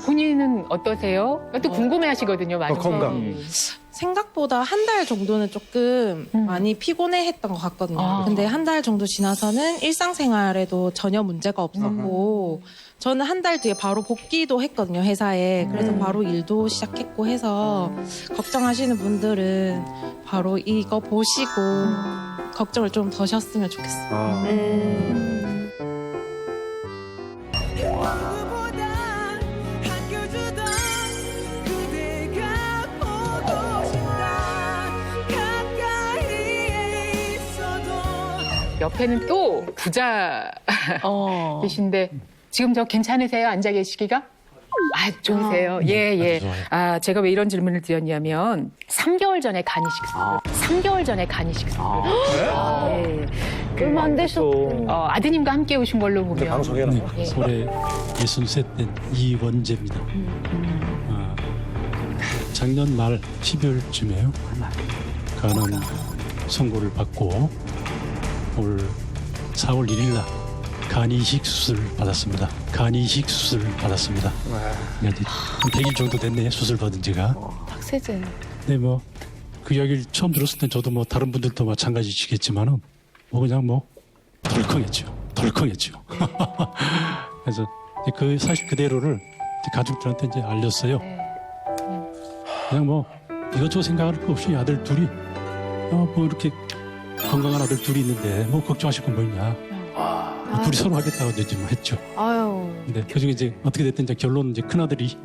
본인은 어떠세요? 또 궁금해하시거든요, 많은 분들이. 생각보다 한 달 정도는 조금 많이 피곤해했던 것 같거든요. 근데 한 달 정도 지나서는 일상생활에도 전혀 문제가 없었고 저는 한 달 뒤에 바로 복귀도 했거든요, 회사에. 그래서 바로 일도 시작했고 해서 걱정하시는 분들은 바로 이거 보시고 걱정을 좀 더 하셨으면 좋겠어요. 옆에는 또 부자 계신데 지금 저 괜찮으세요? 앉아 계시기가? 아, 좋으세요. 예. 아, 제가 왜 이런 질문을 드렸냐면 3개월 전에 간이 식습니다. 3개월 전에 간이 식습니다. 예. 얼마 안 되셨고. 아드님과 함께 오신 걸로 보면 방송에 네, 올해 63된 이원재입니다. 작년 말 12월쯤에요. 간암 선고를 받고 올 4월 1일 날 간이식 수술을 받았습니다. 간이식 수술을 받았습니다. 한 100일 정도 됐네, 수술 받은 지가. 박세제. 네, 그 이야기를 처음 들었을 땐 저도 다른 분들도 마찬가지시겠지만은 그냥 덜컹했죠. 그래서 그 사실 그대로를 가족들한테 이제 알렸어요. 그냥 이것저것 생각할 거 없이 아들 둘이 이렇게 건강한 아들 둘이 있는데 걱정하실 건 뭐냐. 둘이 서로 하겠다고 이제 했죠. 근데 그중에 이제 어떻게 됐든 이제 결론은 이제 큰아들이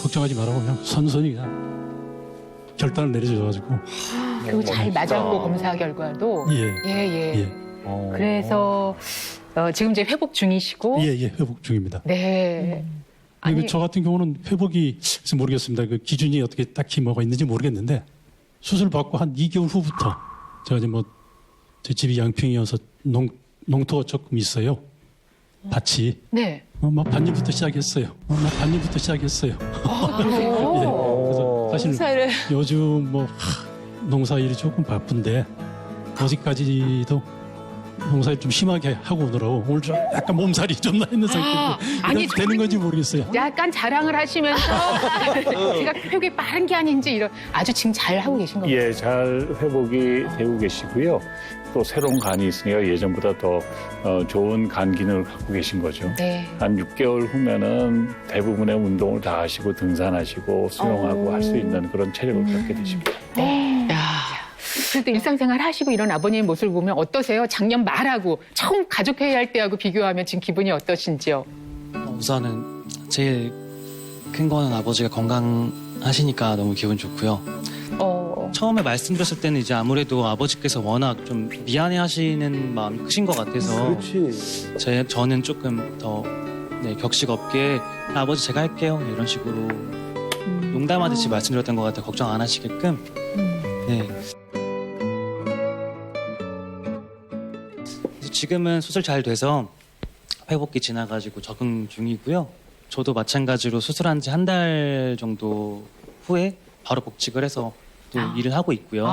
걱정하지 말라고 그냥 선선히 그냥 결단을 내려줘가지고. 그리고 잘 맞았고 검사 결과도. 예. 그래서 지금 이제 회복 중이시고. 예, 회복 중입니다. 네. 아니, 저 같은 경우는 회복이 모르겠습니다. 그 기준이 어떻게 딱히 뭐가 있는지 모르겠는데 수술 받고 한 2개월 후부터 제가 이제 제 집이 양평이어서 농토가 조금 있어요. 밭이. 네. 반일부터 시작했어요. 그러세요? 그래서 사실 요즘 농사 일이 조금 바쁜데 어제까지도 농사일 좀 심하게 하고 오느라고 오늘 좀 약간 몸살이 좀 나 있는 상태인데 아니, 되는 건지 모르겠어요. 약간 자랑을 하시면서 제가 회복이 빠른 게 아닌지 아주 지금 잘 하고 계신 겁니다. 예, 잘 회복이 되고 계시고요. 또 새로운 간이 있으니까 예전보다 더 좋은 간 기능을 갖고 계신 거죠. 네. 한 6개월 후면은 대부분의 운동을 다 하시고 등산하시고 수영하고 할 수 있는 그런 체력을 갖게 되십니다. 네. 그래도 일상생활 하시고 이런 아버님의 모습을 보면 어떠세요? 작년 말하고 처음 가족회의 할 때하고 비교하면 지금 기분이 어떠신지요? 우선은 제일 큰 거는 아버지가 건강하시니까 너무 기분 좋고요. 처음에 말씀드렸을 때는 이제 아무래도 아버지께서 워낙 좀 미안해하시는 마음이 크신 것 같아서 저는 조금 더 격식 없게 아버지 제가 할게요 이런 식으로 농담하듯이 말씀드렸던 것 같아요. 걱정 안 하시게끔. 네. 지금은 수술 잘 돼서 회복기 지나가지고 적응 중이고요. 저도 마찬가지로 수술한 지 한 달 정도 후에 바로 복직을 해서 또 일을 하고 있고요.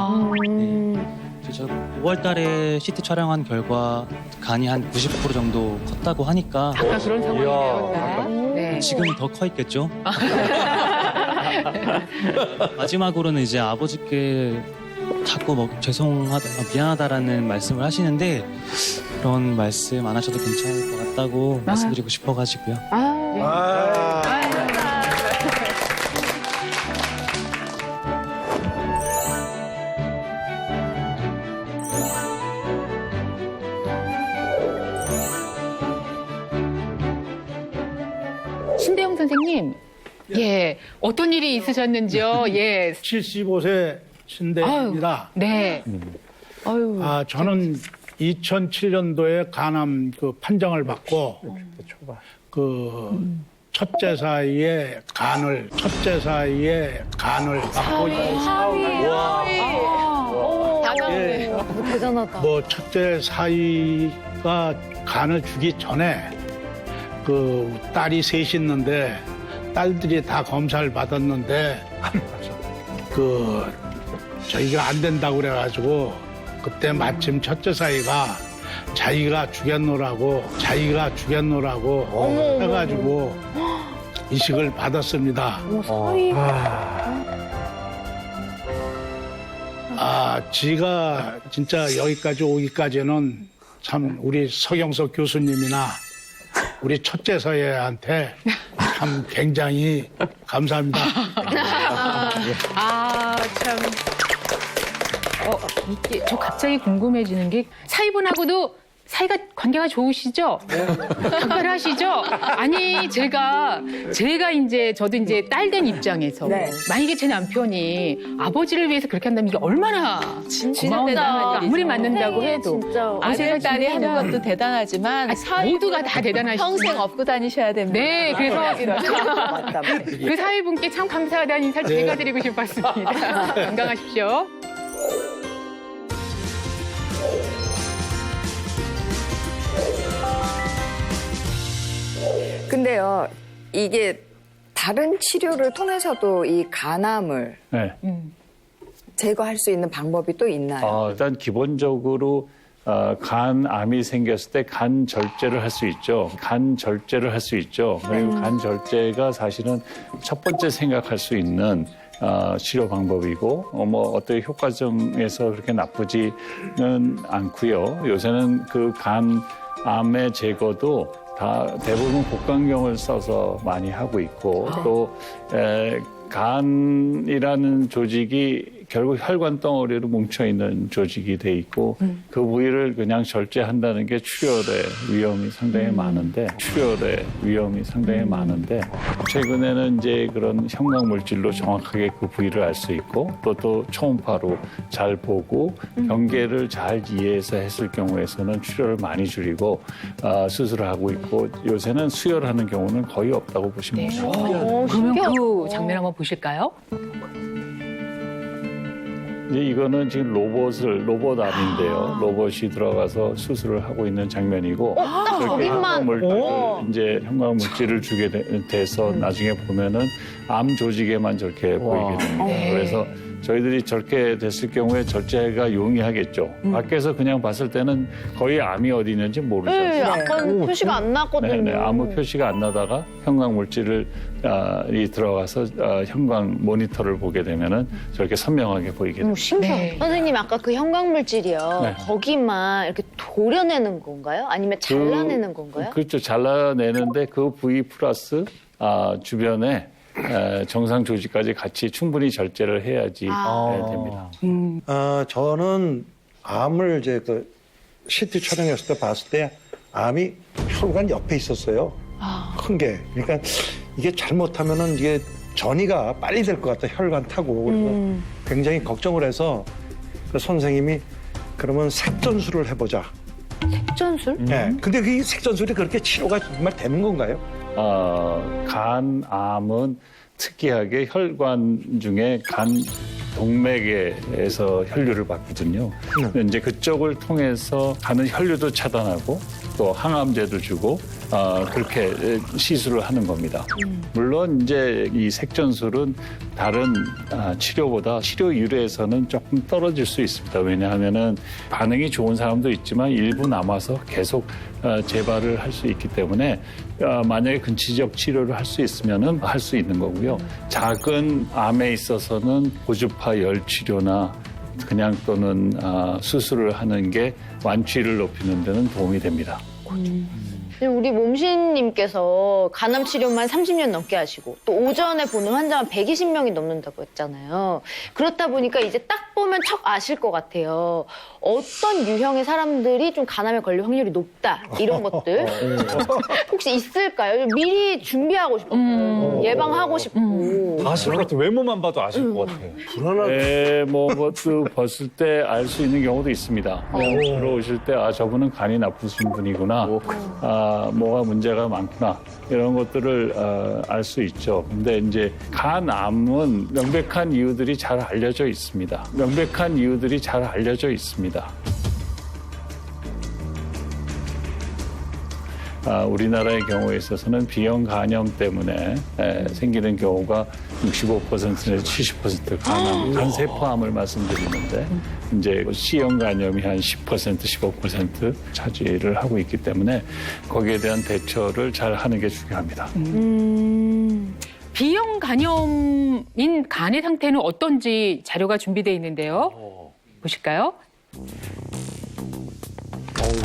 저 5월 달에 CT 촬영한 결과 간이 한 90% 정도 컸다고 하니까 아까 그런 상황이네요. 네. 지금은 더 커 있겠죠. 마지막으로는 이제 아버지께 자꾸 미안하다라는 말씀을 하시는데 그런 말씀 안 하셔도 괜찮을 것 같다고 말씀드리고 싶어가지고요. 신대영 선생님, 어떤 일이 있으셨는지요? 75세 신대입니다. 네. 저는 2007년도에 간암 판정을 받고 첫째 사이에 간을 받고 대단하다. 뭐 첫째 사위가 간을 주기 전에 그 딸이 셋이 있는데 딸들이 다 검사를 받았는데 그 저희가 안 된다고 그래가지고 그때 마침 첫째 사위가 자기가 죽였노라고 해가지고 이식을 받았습니다. 지가 진짜 여기까지 오기까지는 참 우리 서경석 교수님이나 우리 첫째 사위한테 참 굉장히 감사합니다. 참. 이게 저 갑자기 궁금해지는 게 사위분하고도 사이가 관계가 좋으시죠? 각별하시죠? 아니 제가 이제 저도 이제 딸된 입장에서 만약에 제 남편이 아버지를 위해서 그렇게 한다면 이게 얼마나 고마운가. 아무리 맞는다고 해도 아들 딸이 하는 것도 대단하지만 모두가 다 대단하시죠. 평생 업고 다니셔야 됩니다. 네, 그래서 그 사위분께 참 감사하다는 인사를 제가 드리고 싶었습니다. 건강하십시오. 근데요, 이게 다른 치료를 통해서도 이 간암을 제거할 수 있는 방법이 또 있나요? 일단 기본적으로 간암이 생겼을 때 간 절제를 할 수 있죠. 그리고 간 절제가 사실은 첫 번째 생각할 수 있는 치료 방법이고 어떤 효과점에서 그렇게 나쁘지는 않고요. 요새는 그 간암의 제거도 다 대부분 복강경을 써서 많이 하고 있고 또 간이라는 조직이 결국 혈관 덩어리로 뭉쳐있는 조직이 돼 있고 그 부위를 그냥 절제한다는 게 출혈의 위험이 상당히 많은데 최근에는 이제 그런 형광 물질로 정확하게 그 부위를 알 수 있고 또 초음파로 잘 보고 경계를 잘 이해해서 했을 경우에서는 출혈을 많이 줄이고 수술을 하고 있고 요새는 수혈하는 경우는 거의 없다고 보시면 됩니다. 그러면 그 장면 한번 보실까요? 이거는 지금 로봇암인데요. 로봇이 들어가서 수술을 하고 있는 장면이고 형광 물질을 주게 돼서 나중에 보면은 암 조직에만 저렇게 보이게 됩니다. 그래서 저희들이 저렇게 됐을 경우에 절제가 용이하겠죠. 밖에서 그냥 봤을 때는 거의 암이 어디 있는지 모르죠. 약간 표시가 안 났거든요. 아무 표시가 안 나다가 형광 물질이 들어가서 형광 모니터를 보게 되면은 저렇게 선명하게 보이게 됩니다. 신기하다. 선생님 아까 그 형광 물질이요. 거기만 이렇게 도려내는 건가요? 아니면 잘라내는 건가요? 그렇죠. 잘라내는데 그 부위 플러스 주변에 정상 조직까지 같이 충분히 절제를 해야지 됩니다. 저는 암을 이제 그 CT 촬영했을 때 봤을 때 암이 혈관 옆에 있었어요. 큰 게. 그러니까 이게 잘못하면은 이게 전이가 빨리 될 것 같다. 혈관 타고. 그래서 굉장히 걱정을 해서 그 선생님이 그러면 색전술을 해보자. 색전술? 네. 근데 그 색전술이 그렇게 치료가 정말 되는 건가요? 간암은 특이하게 혈관 중에 간 동맥에서 혈류를 받거든요. 이제 그쪽을 통해서 가는 혈류도 차단하고 또 항암제도 주고 그렇게 시술을 하는 겁니다. 물론 이제 이 색전술은 다른 치료보다 치료율에서는 조금 떨어질 수 있습니다. 왜냐하면은 반응이 좋은 사람도 있지만 일부 남아서 계속 재발을 할 수 있기 때문에 만약에 근치적 치료를 할 수 있으면은 할 수 있는 거고요. 작은 암에 있어서는 고주파 열 치료나 그냥 또는 수술을 하는 게 완치를 높이는 데는 도움이 됩니다. 우리 몸신님께서 간암 치료만 30년 넘게 하시고 또 오전에 보는 환자만 120명이 넘는다고 했잖아요. 그렇다 보니까 이제 딱 보면 척 아실 것 같아요. 어떤 유형의 사람들이 좀 간암에 걸릴 확률이 높다 이런 것들 혹시 있을까요? 미리 준비하고 싶고 예방하고 싶고 다 아실 것 같아요. 외모만 봐도 아실 것 같아요. 불안하게. 그 봤을 때 알 수 있는 경우도 있습니다. 들어오실 때 저분은 간이 나쁘신 분이구나. 뭐가 문제가 많구나. 이런 것들을 알 수 있죠. 근데 이제 간암은 명백한 이유들이 잘 알려져 있습니다. 우리나라의 경우에 있어서는 비형 간염 때문에 생기는 경우가 65%에서 70% 간세포암을 말씀드리는데 이제 C형 간염이 한 10%, 15% 차지를 하고 있기 때문에 거기에 대한 대처를 잘 하는 게 중요합니다. B형 간염인 간의 상태는 어떤지 자료가 준비되어 있는데요. 보실까요?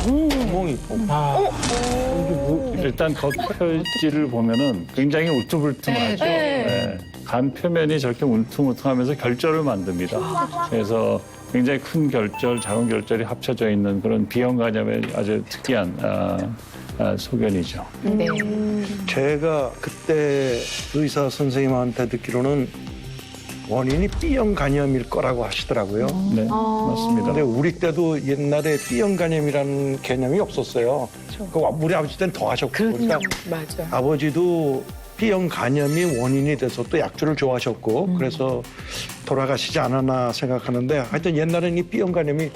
구멍이 일단 겉표지를 보면은 굉장히 울퉁불퉁하죠. 네. 간 표면이 저렇게 울퉁울퉁하면서 결절을 만듭니다. 그래서 굉장히 큰 결절, 작은 결절이 합쳐져 있는 그런 B형 간염의 아주 특이한 소견이죠. 네. 제가 그때 의사 선생님한테 듣기로는 원인이 B형 간염일 거라고 하시더라고요. 네, 맞습니다. 근데 우리 때도 옛날에 B형 간염이라는 개념이 없었어요. 그 우리 아버지 때는 더 하셨고. 그러니까 맞아. 아버지도 B형 간염이 원인이 돼서 또 약주를 좋아하셨고 그래서 돌아가시지 않았나 생각하는데 하여튼 옛날에는 이 B형 간염이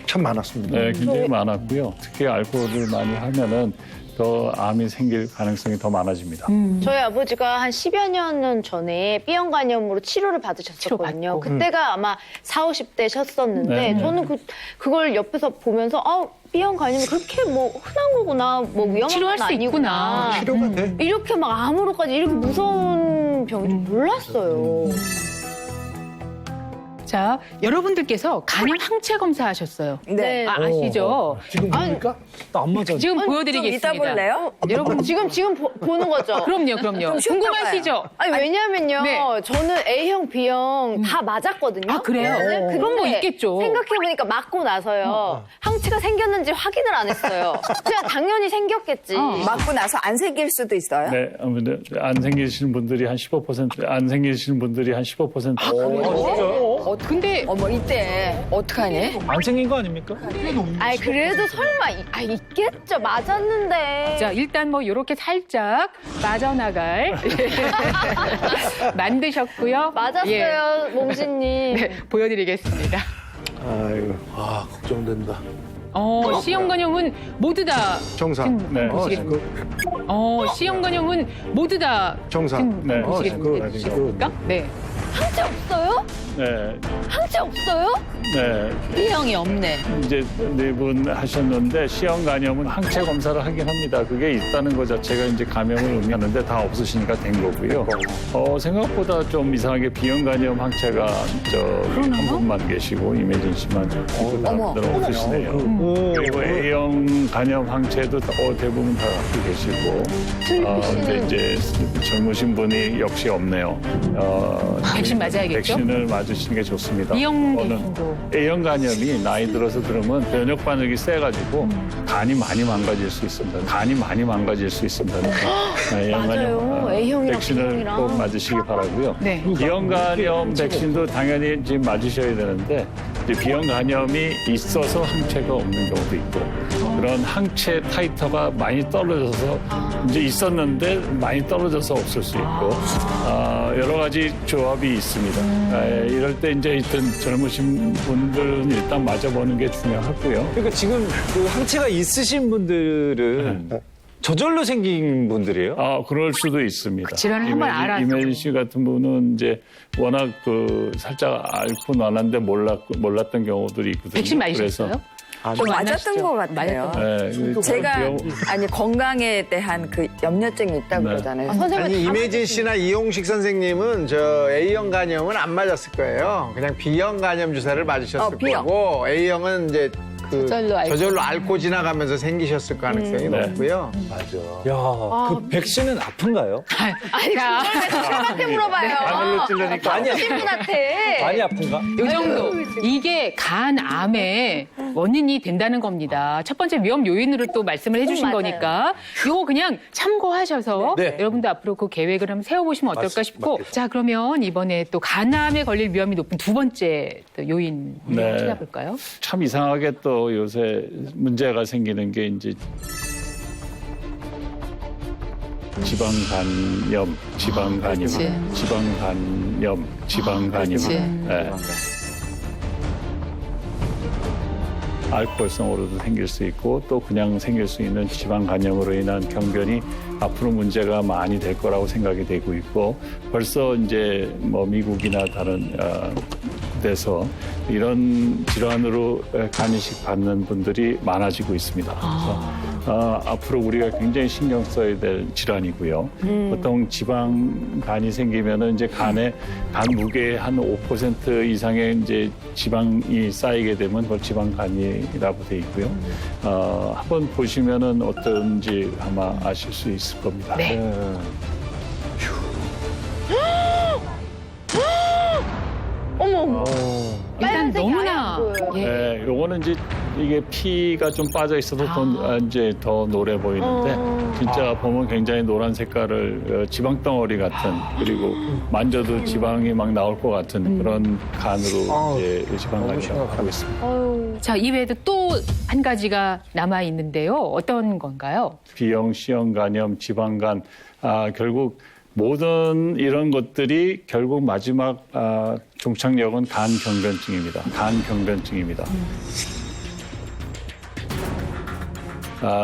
참 많았습니다. 네, 굉장히 많았고요. 특히 알코올을 많이 하면은 더 암이 생길 가능성이 더 많아집니다. 저희 아버지가 한 10여 년 전에 B형 간염으로 치료를 받으셨었거든요. 그때가 아마 40, 50대셨었는데 네. 저는 그걸 옆에서 보면서 B형 간염이 그렇게 뭐 흔한 거구나, 뭐 위험한 치료할 건 수 아니구나. 있구나. 치료가 돼. 이렇게 막 암으로까지 이렇게 무서운 병인지 몰랐어요. 자, 여러분들께서 간염 항체 검사하셨어요. 네. 아시죠? 지금 뭡니까? 나 안 맞아. 지금 좀 보여드리겠습니다. 이따 볼래요? 여러분 지금 보는 거죠? 그럼요. 좀 궁금하시죠? 아니 왜냐면요, 네. 저는 A형, B형 다 맞았거든요. 아, 그래요? 근데 그런 거 있겠죠. 생각해보니까 맞고 나서요, 항체가 생겼는지 확인을 안 했어요. 그냥 당연히 생겼겠지. 맞고 나서 안 생길 수도 있어요. 네, 아무래도 안 생기시는 분들이 한 15%, 안 생기시는 분들이 한 15%. 근데 어머 이때 어떡하니? 안 생긴 거 아닙니까? 아이 그래도 설마 있겠죠. 맞았는데. 자, 일단 뭐 이렇게 살짝 빠져나갈 만드셨고요. 맞았어요, 몽신님. 네, 보여드리겠습니다. 아이고, 걱정된다. C형 간염은 모두 다 정상. 네. 보시겠습니다. C형 간염은 모두 다 정상. 네. 보시겠습니까? 네. 항체 없어요? 네. 항체 없어요? 네. B형이 없네. 이제 네 분 하셨는데 C형 간염은 항체 검사를 하긴 합니다. 그게 있다는 것 자체가 이제 감염을 의미하는데 다 없으시니까 된 거고요. 생각보다 좀 이상하게 B형 간염 항체가 한 분만 계시고 이매진 씨만 없으시네요. 그리고 A형 간염 항체도 대부분 다 갖고 계시고 근데 이제 젊으신 분이 역시 없네요. 백신 맞아야겠죠? 백신을 맞으시는 게 좋습니다. B형 백신도. A형 간염이 나이 들어서 들으면 면역 반응이 세가지고 간이 많이 망가질 수 있습니다. 간이 많이 망가질 수 있습니다. A형 간염 A형이랑 백신을 B형이랑. 꼭 맞으시기 바라고요. 네. B형 간염 백신도 당연히 지금 맞으셔야 되는데 이제 B형 간염이 있어서 항체가 없는 경우도 있고 그런 항체 타이터가 많이 떨어져서 이제 있었는데 많이 떨어져서 없을 수 있고 여러 가지 조합이 있습니다. 이럴 때 이제 하여튼 젊으신 분들은 일단 맞아보는 게 중요하고요. 그러니까 지금 그 항체가 있으신 분들은 저절로 생긴 분들이에요? 그럴 수도 있습니다. 질환을 한번 알아서. 이매진 씨 같은 분은 이제 워낙 살짝 앓고 나는데 몰랐던 경우들이 있거든요. 백신 맞으셨어요? 그래서 좀 맞았던 것 같아요. 제가 건강에 대한 그 염려증이 있다고 그러잖아요. 아니 이매진 씨나 이용식 선생님은 저 A형 간염은 안 맞았을 거예요. 그냥 B형 간염 주사를 맞으셨을 B형. 거고 A형은 이제 저절로 앓고 지나가면서 생기셨을 가능성이 높고요. 맞아. 야, 그 백신은 아픈가요? 아니 그걸 왜 친구한테 물어봐요. 바늘로 찔러니까 많이 친구한테. 많이 아픈가? 이 정도. 이게 간암의 원인이 된다는 겁니다. 첫 번째 위험 요인으로 또 말씀을 해주신 맞아요. 거니까 이거 그냥 참고하셔서 네. 여러분도 앞으로 그 계획을 한번 세워보시면 어떨까 싶고 자 그러면 이번에 또 간암에 걸릴 위험이 높은 두 번째 또 요인 네. 찾아볼까요? 참 이상하게 또 요새 문제가 생기는 게 이제 지방간염, 지방간염, 지방간염, 지방간염. 네. 알코올성으로도 생길 수 있고 또 그냥 생길 수 있는 지방 간염으로 인한 경변이 앞으로 문제가 많이 될 거라고 생각이 되고 있고 벌써 이제 뭐 미국이나 다른 데서 이런 질환으로 간이식 받는 분들이 많아지고 있습니다. 그래서 앞으로 우리가 굉장히 신경 써야 될 질환이고요. 보통 지방간이 생기면은 이제 간에 간 무게의 한 5% 이상의 이제 지방이 쌓이게 되면 그걸 지방간이라고 돼 있고요. 한번 보시면은 어떤지 아마 아실 수 있을 겁니다. 네. 어머. 일단 너무나 네, 요거는 이제 이게 피가 좀 빠져 있어서 이제 더 노래 보이는데 진짜 보면 굉장히 노란 색깔을 지방 덩어리 같은 그리고 만져도 지방이 막 나올 것 같은 그런 간으로 이제 지방간이라고 하고 있습니다. 자, 이외에도 또 한 가지가 남아 있는데요. 어떤 건가요? B형, C형 간염, 지방간 결국 모든 이런 것들이 결국 마지막 종착역은 간경변증입니다. 간경변증입니다.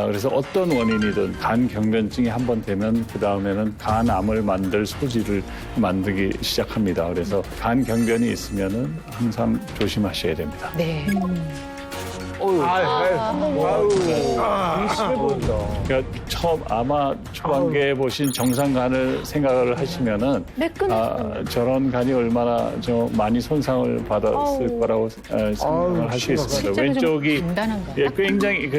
그래서 어떤 원인이든 간경변증이 한번 되면 그 다음에는 간암을 만들 소지를 만들기 시작합니다. 그래서 간경변이 있으면은 항상 조심하셔야 됩니다. 네. 심해 보인다. 그러니까 아마 초반기에 보신 정상간을 생각을 하시면은 저런 간이 얼마나 좀 많이 손상을 받았을 거라고 생각을 하시겠습니다. 왼쪽이 굉장히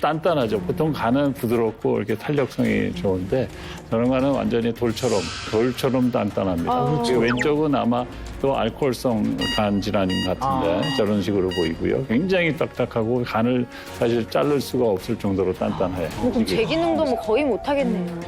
단단하죠. 보통 간은 부드럽고 이렇게 탄력성이 좋은데 저런 간은 완전히 돌처럼 단단합니다. 왼쪽은 아마 또 알코올성 간 질환인 것 같은데 저런 식으로 보이고요. 굉장히 딱딱하고 간을 사실 자를 수가 없을 정도로 단단해요. 그럼 제 기능도 뭐 거의 못 하겠네요.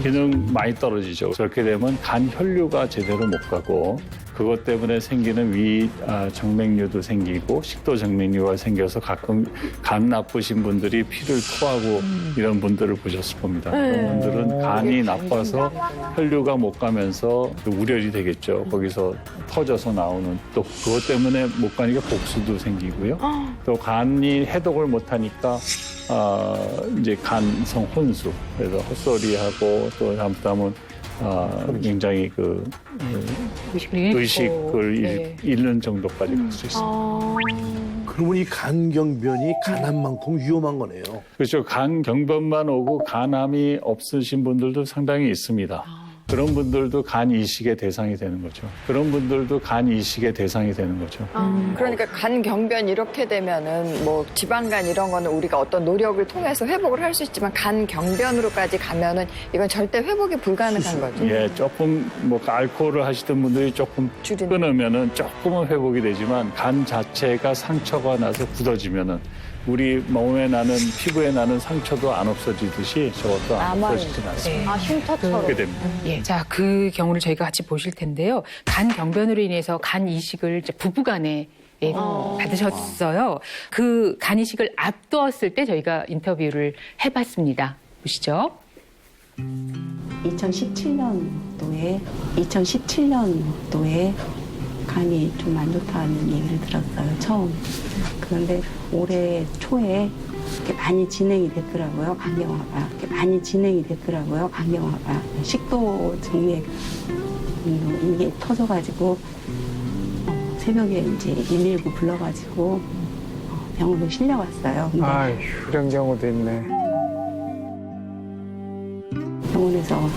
기능 많이 떨어지죠. 그렇게 되면 간 혈류가 제대로 못 가고 그것 때문에 생기는 정맥류도 생기고 식도 정맥류가 생겨서 가끔 간 나쁘신 분들이 피를 토하고 이런 분들을 보셨을 겁니다. 그런 분들은 간이 나빠서 혈류가 못 가면서 우려이 되겠죠. 거기서 터져서 나오는 또 그것 때문에 못 가니까 복수도 생기고요. 또 간이 해독을 못 하니까 이제 간성 혼수 그래서 헛소리하고 또 잘못하면 굉장히 의식을 잃는 정도까지 갈 수 있습니다. 그러면 이 간경변이 간암만큼 위험한 거네요. 그렇죠. 간경변만 오고 간암이 없으신 분들도 상당히 있습니다. 그런 분들도 간 이식의 대상이 되는 거죠. 그러니까 간 경변 이렇게 되면은 뭐 지방간 이런 거는 우리가 어떤 노력을 통해서 회복을 할 수 있지만 간 경변으로까지 가면은 이건 절대 회복이 불가능한 거죠. 예, 조금 알코올을 하시던 분들이 조금 끊으면은 조금은 회복이 되지만 간 자체가 상처가 나서 굳어지면은 우리 몸에 나는 피부에 나는 상처도 안 없어지듯이 저것도 안 없어지진 않습니다. 흉터처럼. 그렇게 됩니다. 예, 자, 그 경우를 저희가 같이 보실 텐데요. 간 경변으로 인해서 간 이식을 이제 부부간에 받으셨어요. 그 간 이식을 앞두었을 때 저희가 인터뷰를 해봤습니다. 보시죠. 2017년도에 간이 좀 안 좋다는 얘기를 들었어요, 처음. 그런데 올해 초에 이렇게 많이 진행이 됐더라고요, 간경화가. 식도 정맥 이게 터져가지고 새벽에 이제 119 불러가지고 병원에 실려갔어요. 근데 그런 경우도 있네. 병원에서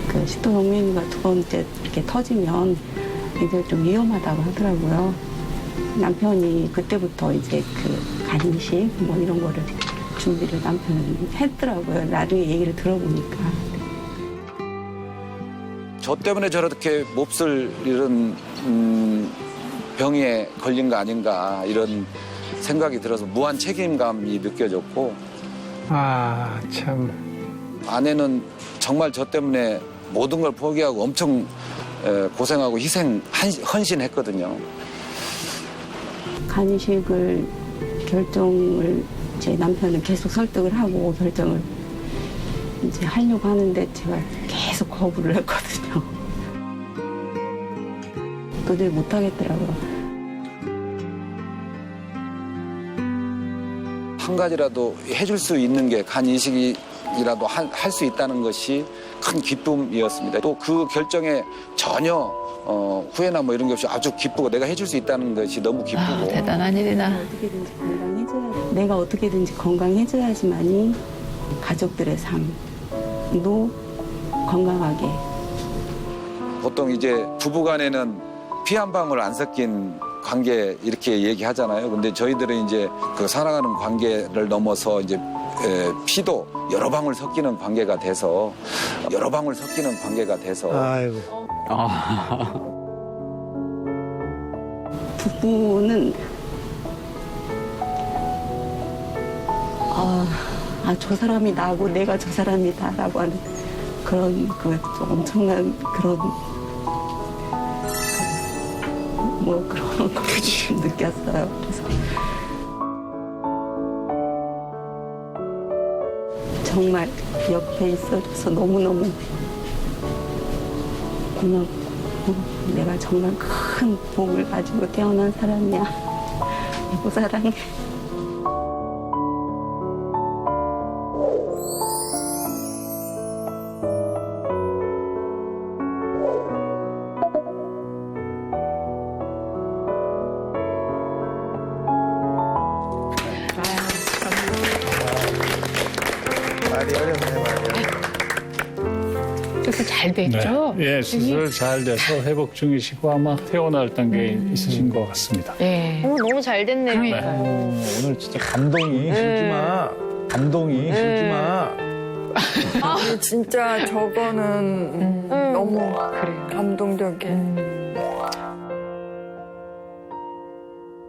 그 식도 정맥류가 두 번째 이렇게 터지면 이제 좀 위험하다고 하더라고요. 남편이 그때부터 이제 그 간이식 뭐 이런 거를 준비를 남편은 했더라고요. 나중에 얘기를 들어보니까. 저 때문에 저렇게 몹쓸 이런 병에 걸린 거 아닌가 이런 생각이 들어서 무한 책임감이 느껴졌고 참. 아내는 정말 저 때문에 모든 걸 포기하고 엄청 고생하고 헌신했거든요. 간이식을 결정을 제 남편은 계속 설득을 하고 결정을 이제 하려고 하는데 제가 계속 거부를 했거든요. 도저히 못 하겠더라고요. 한 가지라도 해줄 수 있는 게 간 이식이라도 할 수 있다는 것이 큰 기쁨이었습니다. 또 그 결정에 전혀 후회나 뭐 이런 게 없이 아주 기쁘고 내가 해줄 수 있다는 것이 너무 기쁘고. 대단한 일이다. 내가 어떻게든지 건강해져야지만이 가족들의 삶도 건강하게. 보통 이제 부부간에는 피 한 방울 안 섞인 관계 이렇게 얘기하잖아요. 근데 저희들은 이제 그 살아가는 관계를 넘어서 이제 피도 여러 방울 섞이는 관계가 돼서 아이고. 부부는 저 사람이 나고 내가 저 사람이다라고 하는 그런 엄청난 그런 그런 걸 느꼈어요. 그래서 정말 옆에 있어줘서 너무너무 고맙고 내가 정말 큰 복을 가지고 태어난 사람이야. 여보 사랑해. 말이 어렵네, 말이. 수술 잘 됐죠? 네. 예, 수술 잘 돼서 회복 중이시고 아마 퇴원할 단계에 있으신 것 같습니다. 네. 너무 잘 됐네요. 오늘 진짜 감동이 실지마. 감동이 실지마. 진짜 저거는 너무 감동적이에요.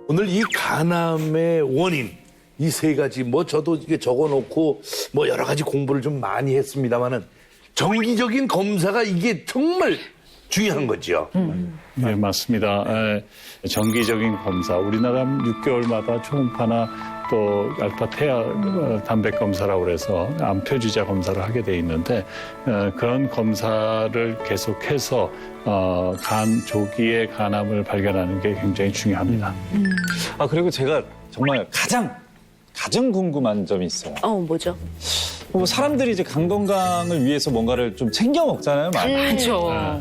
오늘 이 간암의 원인 이 세 가지 뭐 저도 이게 적어놓고 뭐 여러 가지 공부를 좀 많이 했습니다만은 정기적인 검사가 이게 정말 중요한 거죠. 네, 맞습니다. 정기적인 검사, 우리나라 6개월마다 초음파나 또 알파 태아 단백 검사라고 해서 암 표지자 검사를 하게 돼 있는데 그런 검사를 계속해서 간 조기에 간암을 발견하는 게 굉장히 중요합니다. 그리고 제가 정말 가장 궁금한 점이 있어요. 뭐죠? 뭐 사람들이 이제 간 건강을 위해서 뭔가를 좀 챙겨 먹잖아요. 많죠.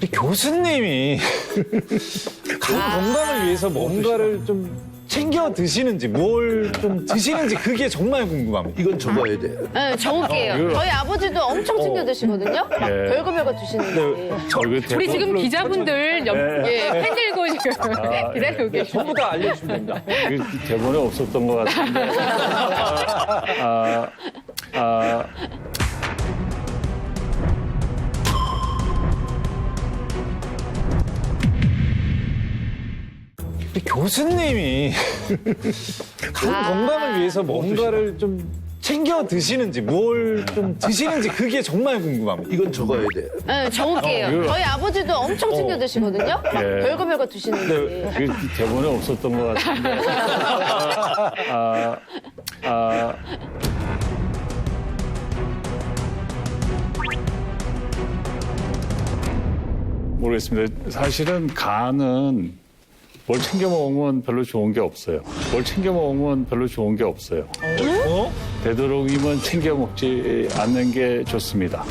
우리 교수님이 간 건강을 위해서 뭔가를 좀 챙겨 드시는지 뭘 좀 드시는지 그게 정말 궁금합니다. 이건 적어야 돼. 네, 적을게요. 저희 아버지도 엄청 챙겨 드시거든요. 예. 별거 드시는지. 우리 지금 기자분들 펜 들고 지금 기다리고 계세요. 전부 다 알려주시면 됩니다. 대본에 없었던 것 같은데. 우리 교수님이 간 건강을 위해서 뭔가를 좀 챙겨 드시는지 뭘 좀 드시는지 그게 정말 궁금합니다. 이건 적어야 돼. 네, 적을게요. 저희 아버지도 엄청 챙겨 드시거든요. 예. 별거 드시는지. 대본에 없었던 것 같은데. 모르겠습니다. 사실은 간은 뭘 챙겨 먹으면 별로 좋은 게 없어요. 되도록이면 챙겨 먹지 않는 게 좋습니다.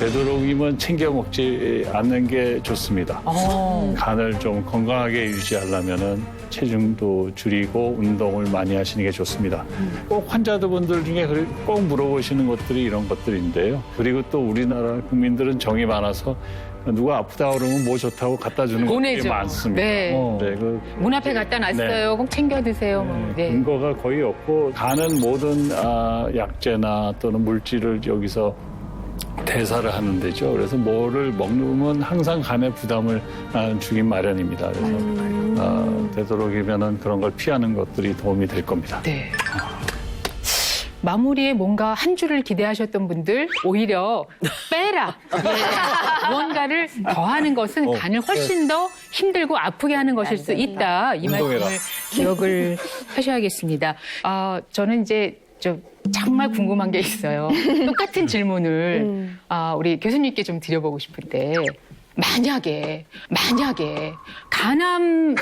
간을 좀 건강하게 유지하려면은 체중도 줄이고 운동을 많이 하시는 게 좋습니다. 꼭 환자분들 중에 꼭 물어보시는 것들이 이런 것들인데요. 그리고 또 우리나라 국민들은 정이 많아서 누가 아프다 그러면 뭐 좋다고 갖다 주는 것들이 많습니다. 네. 문 앞에 갖다 놨어요. 꼭 챙겨 드세요. 근거가 거의 없고 간은 모든 약재나 또는 물질을 여기서 대사를 하는 데죠. 그래서 뭐를 먹으면 항상 간에 부담을 주긴 마련입니다. 그래서 되도록이면은 그런 걸 피하는 것들이 도움이 될 겁니다. 네. 마무리에 뭔가 한 줄을 기대하셨던 분들 오히려 빼라. 무언가를 더하는 것은 간을 훨씬 더 힘들고 아프게 하는 것일 수 있다. 이 말씀을 기억을 하셔야겠습니다. 저는 이제 정말 궁금한 게 있어요. 똑같은 질문을 우리 교수님께 좀 드려보고 싶은데 만약에 간암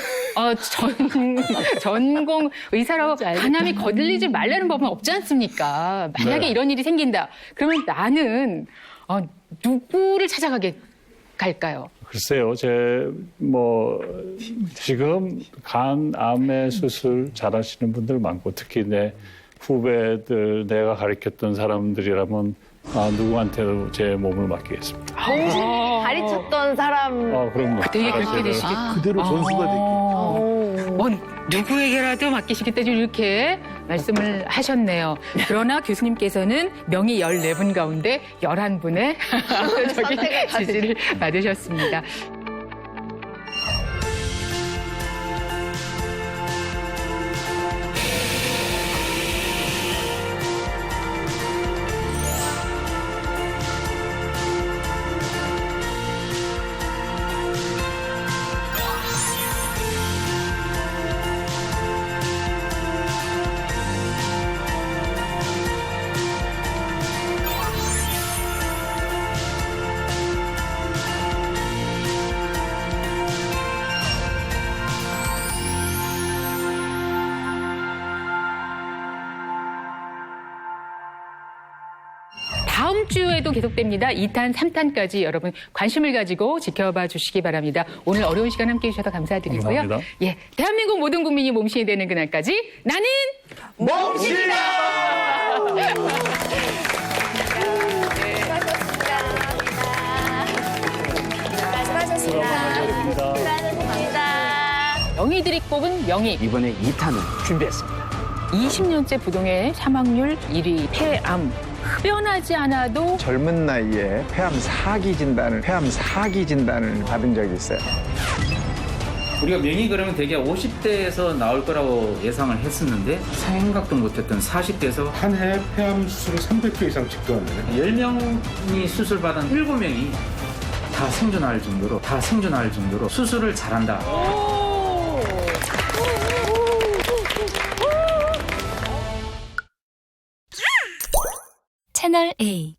전공 의사라고 간암이 거들리지 말라는 법은 없지 않습니까? 만약에 네. 이런 일이 생긴다. 그러면 나는 누구를 찾아가게 갈까요? 글쎄요, 지금 간암의 수술 잘하시는 분들 많고, 특히 내 후배들, 내가 가르쳤던 사람들이라면, 누구한테도 제 몸을 맡기겠습니다. 가르쳤던 사람. 그럼요. 되게 그렇게 되시겠 그대로 전수가 됐겠죠. 누구에게라도 맡기시겠다 이렇게 말씀을 하셨네요. 그러나 교수님께서는 명의 14분 가운데 11분의 지지를 받으셨습니다. 다음 주에도 계속됩니다. 2탄, 3탄까지 여러분 관심을 가지고 지켜봐 주시기 바랍니다. 오늘 어려운 시간 함께해 주셔서 감사드리고요. 감사합니다. 예, 대한민국 모든 국민이 몸신이 되는 그날까지 나는 몸신이다! 명의들이 꼽은 명의. 이번에 2탄을 준비했습니다. 20년째 부동의 사망률 1위 폐암. 흡연하지 않아도 젊은 나이에 폐암 4기 진단을 받은 적이 있어요. 우리가 명의 그러면 대개 50대에서 나올 거라고 예상을 했었는데 생각도 못했던 40대에서 한 해 폐암 수술을 300회 이상 집도한다네. 10명이 수술받은 7명이 다 생존할 정도로 수술을 잘한다. 채널 A